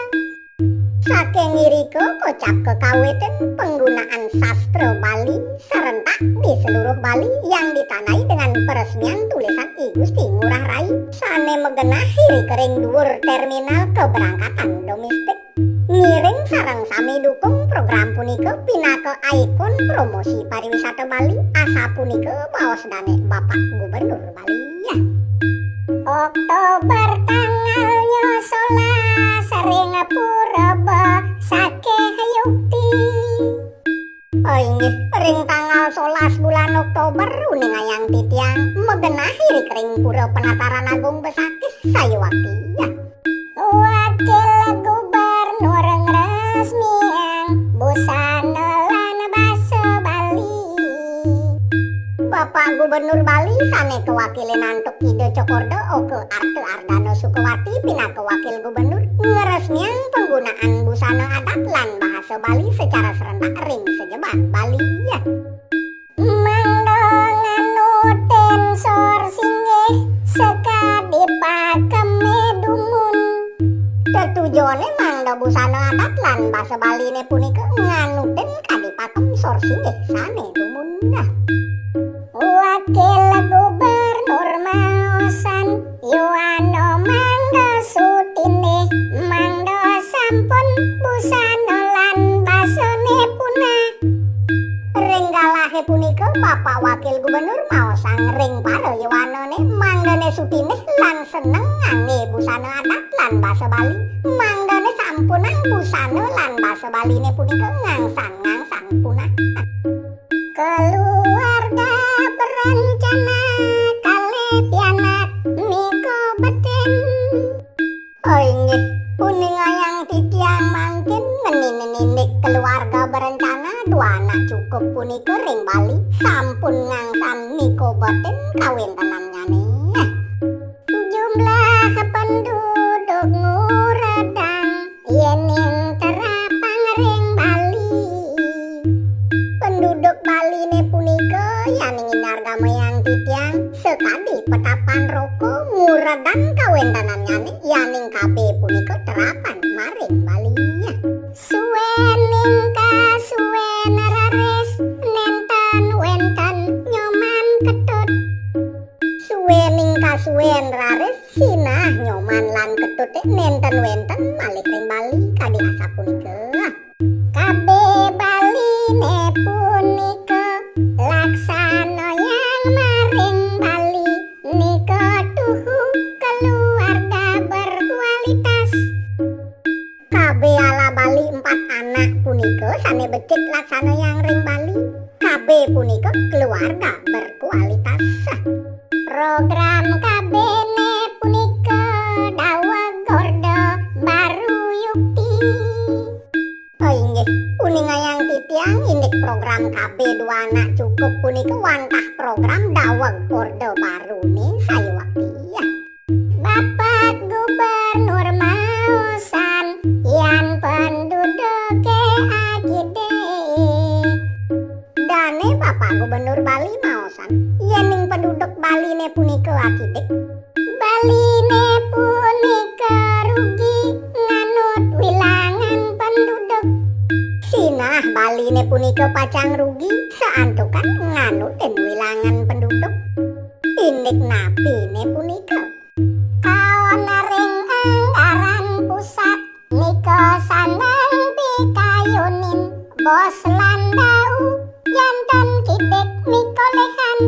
Speaker 1: Saking irika kocap kekawitan penggunaan sastra Bali serentak di seluruh Bali yang ditanai dengan peresmian tulisan I Gusti Ngurah Rai sane megenahi kering dhuwur terminal keberangkatan domestik. Ngiring sareng sami dukung program punika pinaka ikon promosi pariwisata Bali asa punika baos dane Bapak Gubernur Bali ya. Oktober tanggalnya solas sering puraba sakeh yukti. Oh inggih, ring tanggal 11 bulan Oktober uning ayang titiang megenahi kering pura penataran agung besakih sayuwakti ya. Wakil Gubernur resmi yang busana lan basa Bali. Bapak Gubernur Bali sane kewakilin antuk ide Cokorda Oke Arte Ardana Sukawati pinaka Wakil Gubernur ngeresmian penggunaan busana adat lan bahasa Bali secara serentak ring sejeban Bali ya. Mangga nganuten sor singgih sekadi pakeme dumun. Tetujone mangga busana adat lan bahasa Bali ne punika nganuten kadi pakem sor singgih sane dumun nah. Wakil Gubernur maosan Yoano mangga sutine mangga sampun busana lan basane punah. Renggalahe punika Bapak Wakil Gubernur maosan ring para Yoanone manggane sutine lan seneng ngangge busana adat lan basa Bali. Manggane sampunang busana lan basa Baline punika ngangsan punah. Keluarga berencana kali pianak miko beten. Oh inggih, puning ayang titiang mangkin ngenin-ninik keluarga berencana dua anak cukup punika ring Bali sampun ngangsan miko beten kawin tenannyane. Jumlah penduduk nguradang yening terapang ring Bali. Penduduk Bali ne punika yaning inarga moyang titiang sekadi petapan roko nguradang kawin tenannyane yaning kabeh punika terapan maring Bali nya. Suwening kasuwen raris nenten wenten nyoman ketut. Suwening kasuwen raris sinah nyoman lan ketut nenten wenten malih ring Bali kadi asa punika. Kabeh Bali ne punika laksana yang maring Bali nika tuhu keluarga berkualitas. Kabeh ala Bali 4 anak punika sane becik laksana yang ring Bali. Kabeh punika keluarga berkualitas. Program kabeh ne punika daweg Orde Baru Yukti. Oh inggih, uning ayang titiang indik program KB 2 anak cukup punika wantah program daweg Orde Baru nih sayuwakti ya. Bapak Gubernur maosan yan penduduk agide. Dane Bapak Gubernur Bali maosan yening penduduk Bali ne punika akidik. Bali ne punika rugi nganut wilangan penduduk. Sinah Bali ne punika pacang rugi saantukan nganutin wilangan penduduk. Indik napi ne punika kaon ring anggaran pusat nika saneng pikayunin bos landau jantan kidek mikolehan.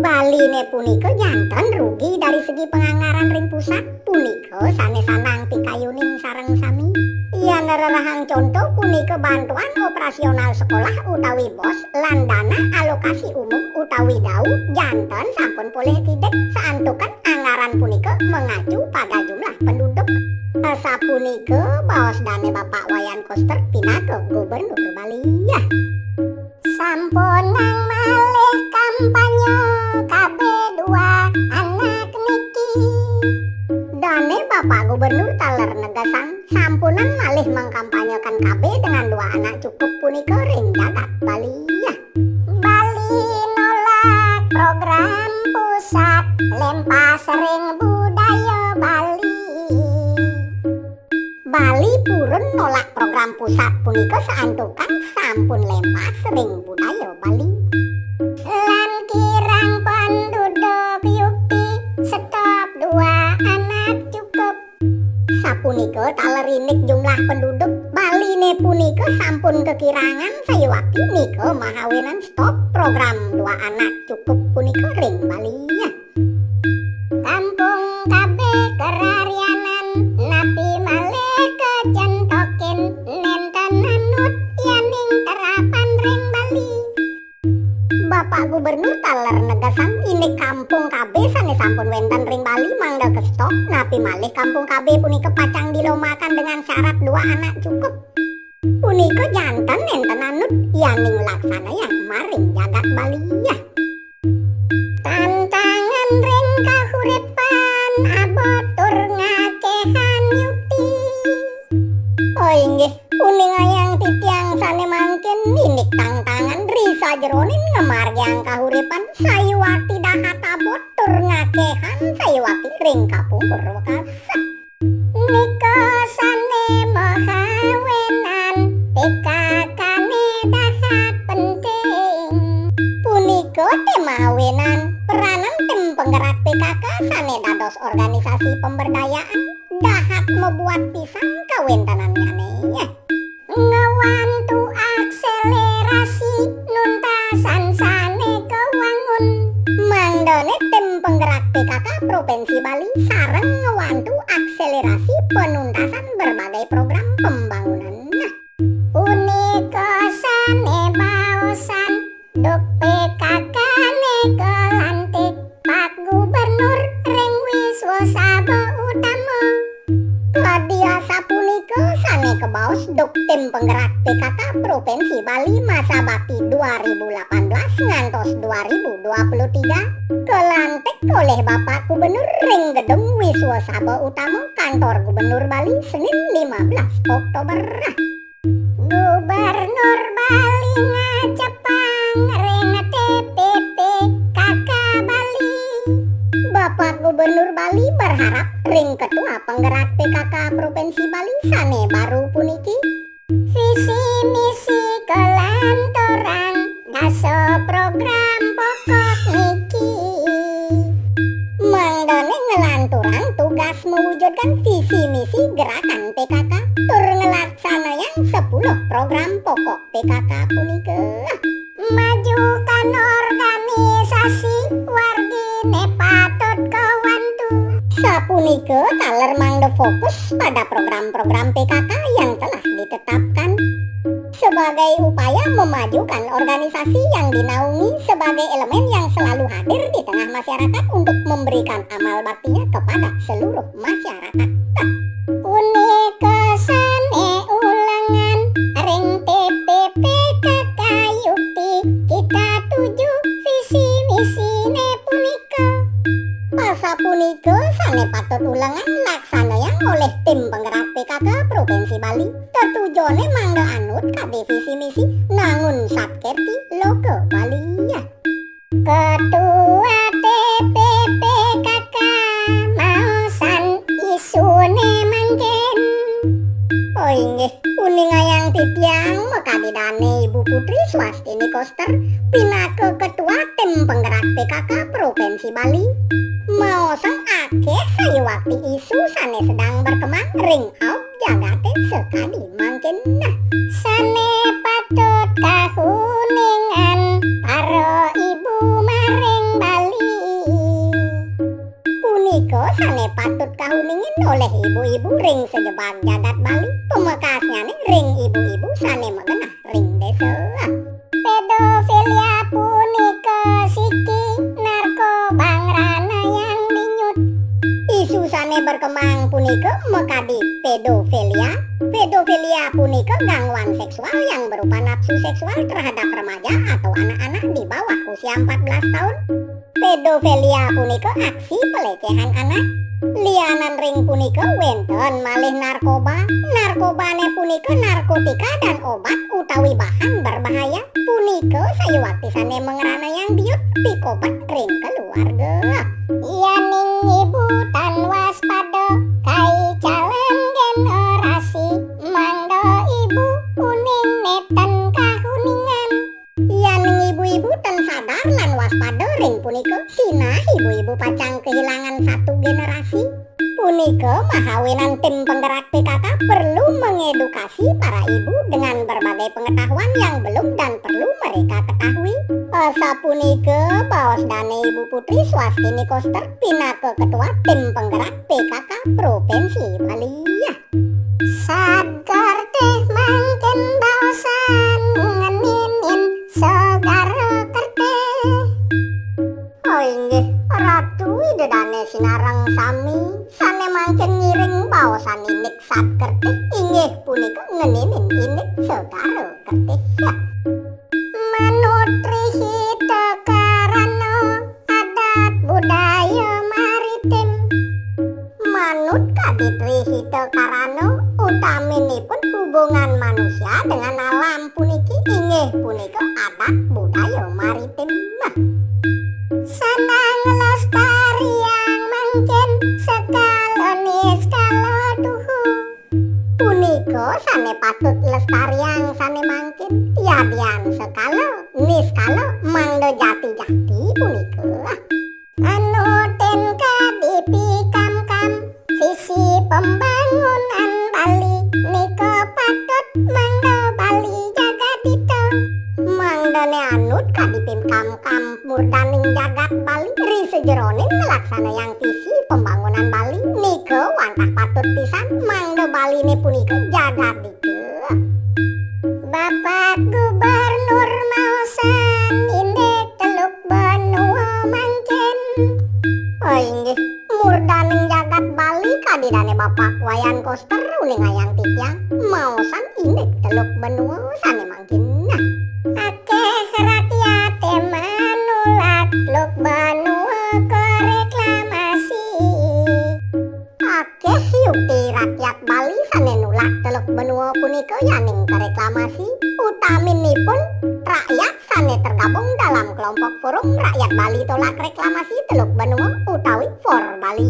Speaker 1: Bali ne punika jantan rugi dari segi penganggaran ring pusat punika sanes sanang pikayunin sareng sami. Yan rerahang contoh punika bantuan operasi operasional sekolah utawi BOS lan dana alokasi umum utawi DAU janten sampun polih tidek saantukan anggaran punika mengacu pada jumlah penduduk. Sapunika baos dane Bapak Wayan Koster pinaka Gubernur Bali. Sampun nang malih kampanye KB2 anak niki. Dane Bapak Gubernur taler negasan sampunan malih mengkampanyekan KB dengan 2 anak cukup punika ring jagat Bali. Bali nolak program pusat lempas ring budaya Bali. Bali purun nolak program pusat punika saantukan sampun lempas ring budaya Bali. Lan kirang penduduk yukti stop 2 anak cukup. Sapunika talerinik jumlah penduduk Bali ne punika sampun kekirangan sayuwakti nika mahawenan stop program 2 anak cukup punika ring Bali. Kampung KB kerarianan napi malih kecentokin nenten anut yaning terapan ring Bali. Bapak Gubernur taler negasan ini kampung KB sane sampun wenten ring Bali mangda ke stop napi malih kampung KB punika pacang dilomakan dengan syarat 2 anak cukup. Punika janten nenten anut yaning laksana yang maring jagat Bali. Tantangan ring kahuripan abot tur ngakehan yukti. Oh inggih, kuning ayang titiang sane mangkin inik tantangan risa jeronin ngemargyang kahuripan sayuwati dahat abot tur ngakehan sayuwati ring kapungkur wakasa. Nika sane mahawenan PKK-ne dahat penting. Punika temawenan peranan tim penggerak PKK sane dados organisasi pemberdayaan dahat membuat pisan kawentanannya ngewantu akselerasi nuntasan sane kewangun. Mangdone tim penggerak PKK Provinsi Bali sareng ngewantu akselerasi penuntasan berbagai program pembangunan. Punika sane baosan duk PKK ne kelantik Pak Gubernur ring wiswa saba utama. Kadiasa punika sane kebaos duk tim penggerak PKK Provinsi Bali masa bakti 2018 ngantos 2023 kelantik oleh Bapak Gubernur ring gedung wiswa saba utama kantor Gubernur Bali Senin 15 Oktober. Gubernur Bali ngajepang ring TPP KK Bali. Bapak Gubernur Bali berharap ring ketua penggerak PKK Provinsi Bali sane baru puniki visi misi kelantoran daso program pokok niki. Mangdone ngelanturan tugas mewujudkan visi misi gerakan PKK tur ngelaksanayan 10 program pokok PKK punika. Majukan organisasi wargine patut kawantu. Sapunika taler mangda fokus pada program-program PKK yang telah ditetapkan sebagai upaya memajukan organisasi yang dinaungi sebagai elemen yang selalu hadir di tengah masyarakat untuk memberikan amal baktinya kepada seluruh masyarakat. Punika sane ulangan ring TPP KK yukti kita tuju visi misine punika. Masa punika sane patut ulangan laksanayan oleh tim penggerak PKK Provinsi Bali. Tetujone mangga anut kade visi misi nangun satkerti logo Bali. Ketua TPP KK maosan isune mangken. Oh inggih, kuning ayang titiang makadidane Ibu Putri Swastini Koster pinaka ketua tim penggerak PKK Provinsi Bali. Maosan akeh sayuwakti isu sane sedang berkembang ring aup jagate sekali mangkin. Sane patut kahuningan para ibu maring Bali. Punika sane patut kahuningin oleh ibu-ibu ring sejebak jagat Bali. Pemekasnya ring ibu-ibu sane megenah ring kemang punika mekadi pedofilia. Pedofilia punika gangguan seksual yang berupa nafsu seksual terhadap remaja atau anak-anak di bawah usia 14 tahun. Pedofilia punika aksi pelecehan anak. Lianan ring punika wenten malih narkoba. Narkobane punika narkotika dan obat utawi bahan berbahaya. Punika sayuwaktisane mengerana yang biut pikobat ring keluarga.
Speaker 2: Yaning ibu tan waspada kai jalan generasi mangdo ibu kuning neten kahuningan.
Speaker 1: Yaning ibu-ibu ten sadar lan waspada ring punika sinah ibu-ibu pacang kehilangan satu generasi. Punika mahawinan tim penggerak PKK perlu mengedukasi para ibu dengan berbagai pengetahuan yang belum dan perlu mereka ketahui. Sapunika baos dane Ibu Putri Swastini Koster pinaka ketua tim penggerak PKK Provinsi Bali.
Speaker 2: Sagar teh mangken baosan ngeninin segara kerteh.
Speaker 1: Oh inggih Ratu Widedane Sinarang Sami sane mangken ngiring baosan inik saker teh inggih punika ngeninin inik segara kerteh.
Speaker 2: Manutri hita karana adat budaya maritim.
Speaker 1: Manut kaditri hita karana utaminipun hubungan manusia dengan alam puniki inggih punika adat budaya maritim.
Speaker 2: Sanang lestariang mangken sekaloni skala duhu.
Speaker 1: Punika sane patut lestariang sane mangkin yadian sekala niskala mangdo jati-jati punika.
Speaker 2: Anu ten kadipi kam-kam visi pembangunan Bali nika patut mangdo Bali jagadita.
Speaker 1: Mangdane anut kadipim kam-kam murdaning jagat Bali ri sejeroning melaksana yang visi pembangunan Bali nika wantah patut pisan mangdo Baline punika jagadita.
Speaker 2: Bapak Gubernur maosan indek Teluk Benua mangken.
Speaker 1: Oh inggih murdaning jagat Bali kadidane Bapak Wayan Koster uning ayang titiang maosan indek Teluk Benua sane mangkin.
Speaker 2: Akeh rakyat manulak Teluk Benua ke reklamasi.
Speaker 1: Akeh yukti rakyat Bali sane nulak Teluk Benua punika yaning reklamasi. Utaminipun rakyat sane tergabung dalam kelompok forum rakyat Bali tolak reklamasi Teluk Benua utawi For Bali.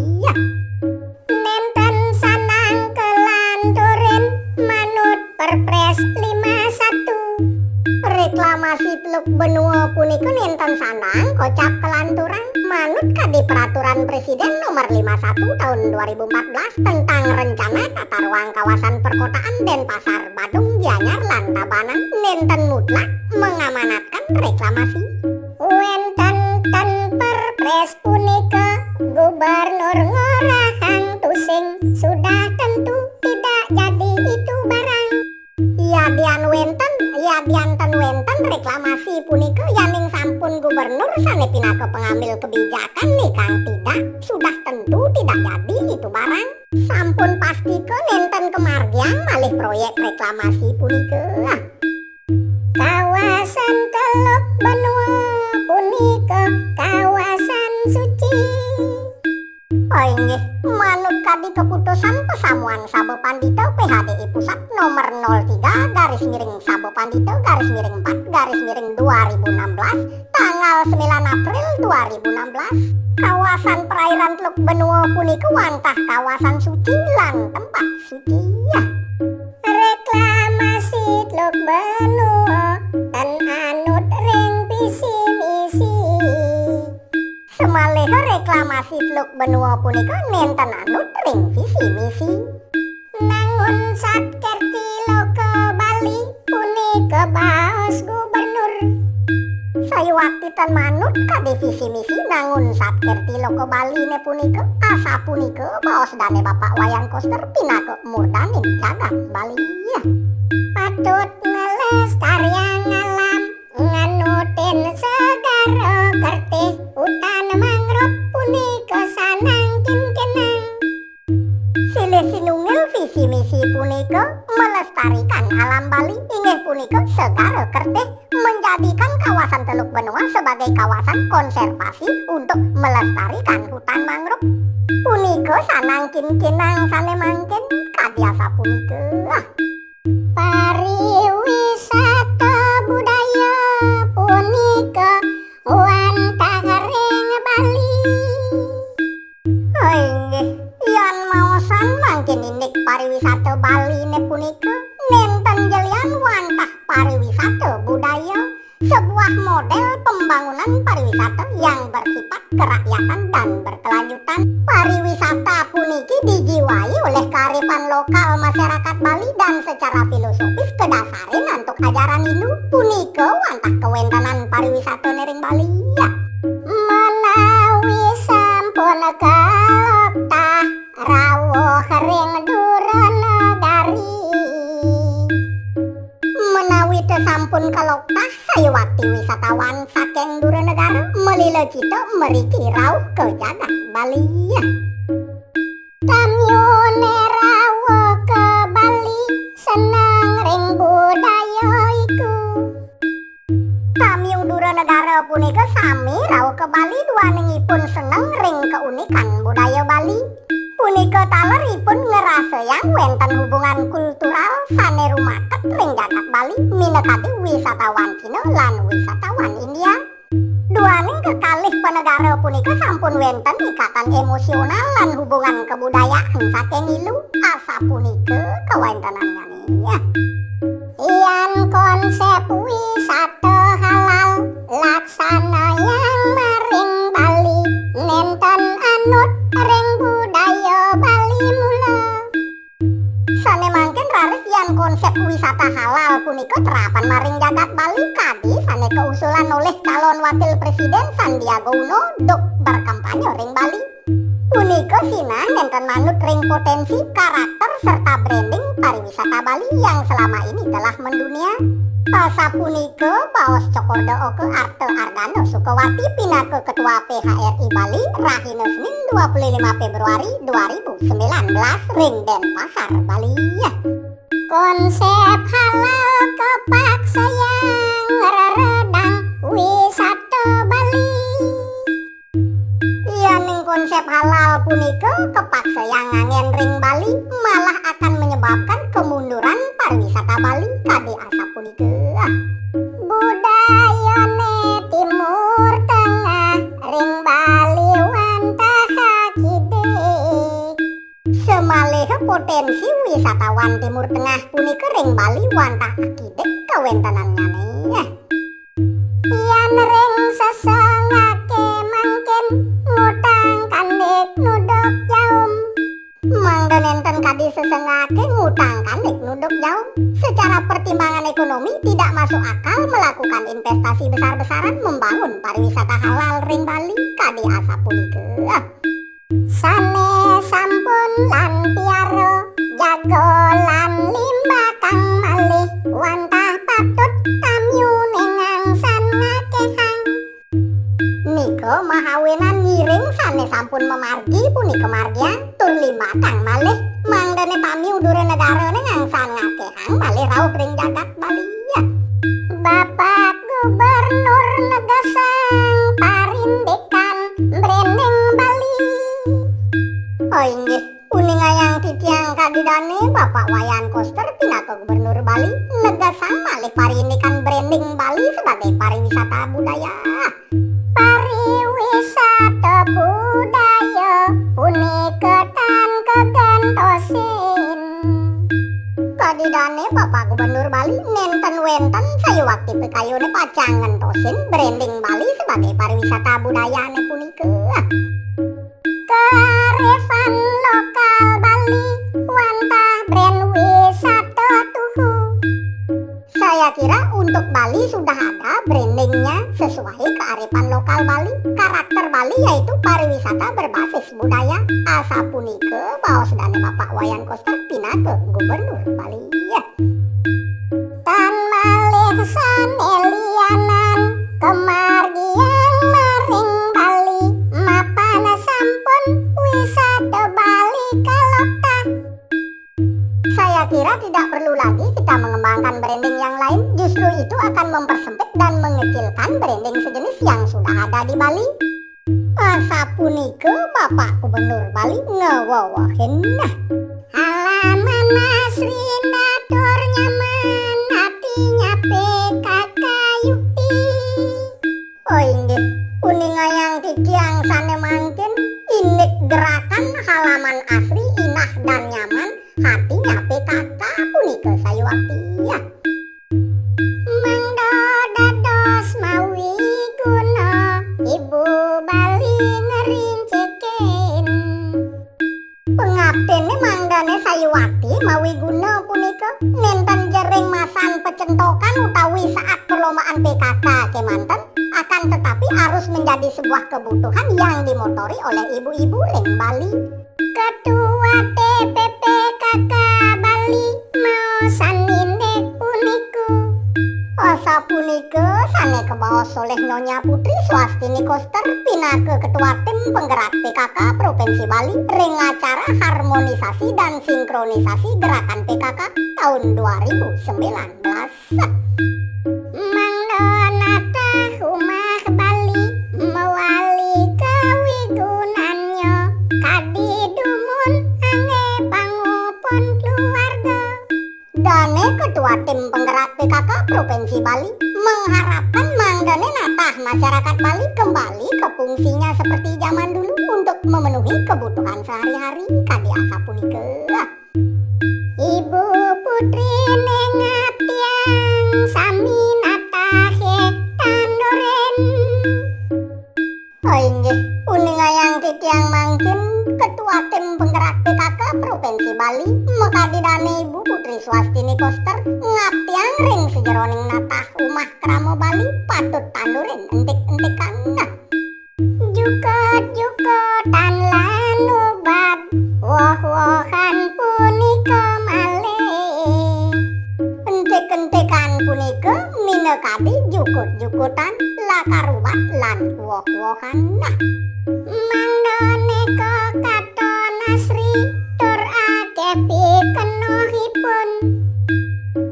Speaker 2: Nenten sanang kelanturin manut Perpres 51.
Speaker 1: Reklamasi Teluk Benua punika nenten sandang kocap kelanturan manut kadi peraturan Presiden nomor 51 tahun 2014 tentang rencana tata ruang kawasan perkotaan Denpasar, Badung, Gianyar, lan Tabanan nenten mutlak mengamanatkan reklamasi.
Speaker 2: Wenten ten Perpres punika Gubernur ngorahang tusing sudah tentu tidak jadi itu barang.
Speaker 1: Yadian wenten reklamasi punika yaning sampun gubernur sane pinaka pengambil kebijakan nikang tidak sudah tentu tidak jadi itu barang. Sampun pastike nenten kemargian malih proyek reklamasi punika.
Speaker 2: Kawasan Teluk Benua punika kawasan suci.
Speaker 1: Oh inggih manut kadi keputusan pesamuan Sabo Pandito PHDI Pusat nomor 03-4-4-2016 tanggal 9 April 2016 kawasan perairan Teluk Benua punika wantah kawasan suci lan tempat suci.
Speaker 2: Reklamasi Teluk Benua dan anut ring visi misi.
Speaker 1: Semaleha reklamasi Teluk Benua punika nenten anut ring visi misi.
Speaker 2: Nangun Satkerti Loka Bali punika baos gubernur.
Speaker 1: Sayuwaktitan manut kadi visi misi nangun Satkerti Loko Bali ne punika asa punika baos dane Bapak Wayan Koster pinaka murdaning jagat Bali.
Speaker 2: Patut ngelestariang alam nganutin segara kertih utan mangrove punika sanang kinkenang.
Speaker 1: kawasan Teluk Benua sebagai kawasan konservasi untuk melestarikan hutan mangrove. Punika sanangkin kinang sane mangkin kadiasa punika.
Speaker 2: Pariwisata budaya punika wantah ring Bali.
Speaker 1: Inggih, yen maosan mangkin inik pariwisata Bali ne punika nenten jelian wantah pariwisata budaya, sebuah model pembangunan pariwisata yang bersifat kerakyatan dan berkelanjutan. Pariwisata puniki dijiwai oleh kearifan lokal masyarakat Bali dan secara filosofis kedasarin untuk ajaran Hindu punika wantah kewentanan pariwisata nering Bali ya.
Speaker 2: Menawi sampun kaloptah rawuh ring Duranagari.
Speaker 1: Menawi teu sampun kaloktah sayuwakti wisatawan saking Duranegara melila cita meriki rauh ke jagat Bali ya.
Speaker 2: Tamyune rawuh ke Bali seneng ring budaya iku.
Speaker 1: Tamyung Duranegara punika sami rawuh ke Bali duaningipun seneng ring keunikan budaya Bali. Punika taleripun ngerasayang wenten hubungan kultural sane rumaket ring jagat Bali minekati wisatawan Cina lan wisatawan India. Duaning kekalih penegara punika sampun wenten ikatan emosional lan hubungan kebudayaan saking ilu asa punika kawentenannya ya.
Speaker 2: Yan konsep wisata halal laksana yang maring Bali nenten anut ring budaya Bali mula.
Speaker 1: Sane mangkin raris yan konsep wisata halal punika terapan maring jagat Bali kadi sane keusulan oleh calon wakil presiden Sandiaga Uno duk berkampanye ring Bali. Punika sinah nenten manut ring potensi karakter serta branding pariwisata Bali yang selama ini telah mendunia. Asa punika Baos Cokordo Oke Arte Ardano Sukawati pinaka Ketua PHRI Bali rahina Senin 25 Februari 2019 ring Denpasar Bali ya.
Speaker 2: Konsep halal kepaksayang reredang wisata Bali.
Speaker 1: Yaning konsep halal punika kepaksa yang ngangen ring Bali malah akan menyebabkan kemunduran pariwisata Bali kadi asa punika.
Speaker 2: Budayane Timur Tengah ring Bali wantah kidek.
Speaker 1: Semalih potensi wisatawan Timur Tengah punika ring Bali wantah akidek kawentenannya nih.
Speaker 2: Yan ring sesengake mangkin ngutang kandek nudok jaum.
Speaker 1: Mangda nenten kadi sesengake ngutang kandek nuduk jauh. Secara pertimbangan ekonomi tidak masuk akal melakukan investasi besar-besaran membangun pariwisata halal ring Bali kadi asa punika.
Speaker 2: Sane sampun lan tiaro jago lan limba kang malih wantah patut tamyune ngangsan ngakehang.
Speaker 1: Nika mahawenan ngiring sane sampun memargi punika margian tur lima kang malih mangdane pamiu Duranegara ngangsan ngakehang malih rauh ring jagat Bali ya.
Speaker 2: Bapak Gubernur Negasang parindekan branding Bali.
Speaker 1: Oh inggih, uning ayang titiang kadidane Bapak Wayan Koster pinaka Gubernur Bali negasang malih parindekan branding Bali sebagai pariwisata budaya.
Speaker 2: Pariwisata budaya punika tan kegantosin.
Speaker 1: Kadidane Bapak Gubernur Bali nenten wenten sayuwakti pikayune pacangen tosin branding Bali sebagai pariwisata budayane punika.
Speaker 2: Kearifan lokal Bali wantah brand wisata tuhu.
Speaker 1: Saya kira untuk Bali sudah ada brandingnya sesuai kearifan lokal Bali. Karakter Bali yaitu pariwisata berbasis budaya. Asa punika baos dane Bapak Wayan Koster pinaka Gubernur Bali ya.
Speaker 2: Tan malih sanelianan kemargian maring Bali mapan sampun wisata Bali kaloktah.
Speaker 1: Saya kira tidak perlu lagi kita mengembangkan branding yang lain. Justru itu akan mempersempit dan mengecil menghasilkan branding sejenis yang sudah ada di Bali. Sapunika Bapak Gubernur Bali ngewowohin.
Speaker 2: Halaman asri natur nyaman, hatinya PKK Yukti.
Speaker 1: Oh inggih, kuning ayang tikiang sane mangkin inik gerakan halaman asri inah dan nyaman, hatinya PKK punika sayuwakti ya.
Speaker 2: Mangdo dados mawi guna Ibu Bali ngerinceken.
Speaker 1: Pengabdene mangdane sayuwati mawi guna punika nenten jering masan pecentokan utawi saat perlombaan PKK kemanten, akan tetapi harus menjadi sebuah kebutuhan yang dimotori oleh ibu-ibu ring Bali.
Speaker 2: Ketua TPP KK Bali mau sanindek puniku.
Speaker 1: Sapunika sane kebaos oleh Nyonya Putri Swastini Koster pinake Ketua Tim Penggerak PKK Provinsi Bali ring acara harmonisasi dan sinkronisasi gerakan PKK tahun 2019.
Speaker 2: Mangdo nata humah Bali mewali kawigunannya kadi dumun ange pangupon keluarga.
Speaker 1: Dane Ketua Tim Penggerak PKK Provinsi Bali mengharapkan mangdane natah masyarakat Bali kembali ke fungsinya seperti zaman dulu untuk memenuhi kebutuhan sehari-hari kadi asapunika.
Speaker 2: Ibu Putri nengaptiang sami natahe tandoren.
Speaker 1: Oh inggih, uning ayang titiang mangkin Ketua Tim Penggerak PKK Provinsi Bali mekadidane Ibu Putri Swastini Koster ngaptiang ring sejeroning natah umah kramo Bali patut tandurin entik-entikan.
Speaker 2: Jukot-jukotan lan ubab woh-wohan punika malih.
Speaker 1: Entik-entikan punika minekadi jukut-jukutan lakarubat lan woh-wohan.
Speaker 2: Mangdo neka katon asri tur akeh pikenuhipun.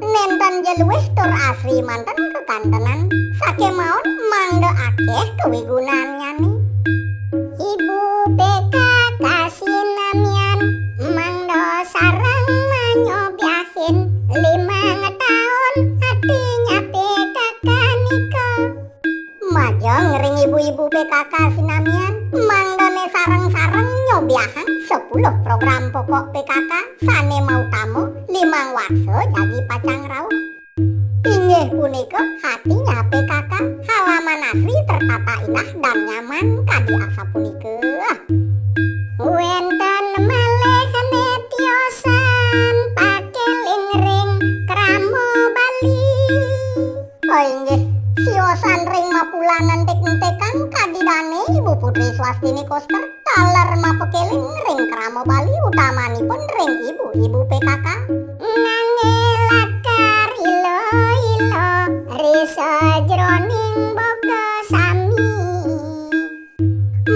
Speaker 1: Nenten jeluwih tur asri manten kekantenan sakemaon mangda akeh kewigunannya nih.
Speaker 2: Ibu PKK sinamian mangdo sareng manyobyahin 5 tahun artinya PKK nika.
Speaker 1: Majeng ring ibu-ibu PKK sinamian mangdane sareng-sareng nyobyahan 10 program pokok PKK sane mau tamu 5 warso jadi pacang rauh. Inggih punika hatinya PKK halaman asri tertata indah dan nyaman kadi asapunika.
Speaker 2: Wenten malih netiosan pakeling ring kramo Bali.
Speaker 1: Oh inggih, siosan ring mapulan entek-entekan kadidane Ibu Putri Swastini Koster taler mapekeling ring kramo Bali utamanipun ring ibu-ibu PKK.
Speaker 2: Nangelakar ilo-ilo risa jroning boga sami.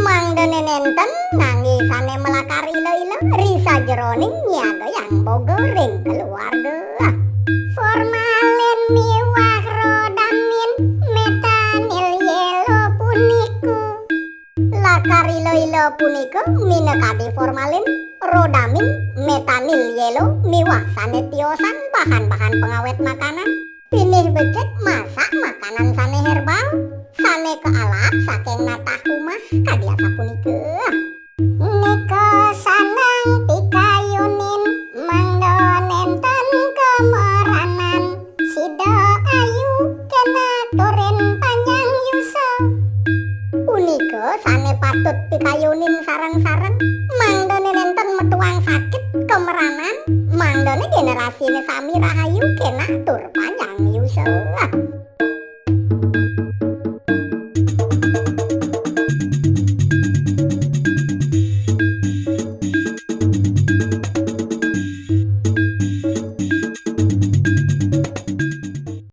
Speaker 1: Mangdene nenten nangge sane melakar ilo-ilo risa jeroning nyaga yang boga ring keluarga.
Speaker 2: Formalin miwah rodamin metanil yelo puniku.
Speaker 1: Lakar ilo-ilo punika minekadi formalin, rodamin, metanil yelo, miwah sane tiosan bahan-bahan pengawet makanan. Pinih becek masak makanan sane herbal, sane kealap saking natah umah kadi asapunika.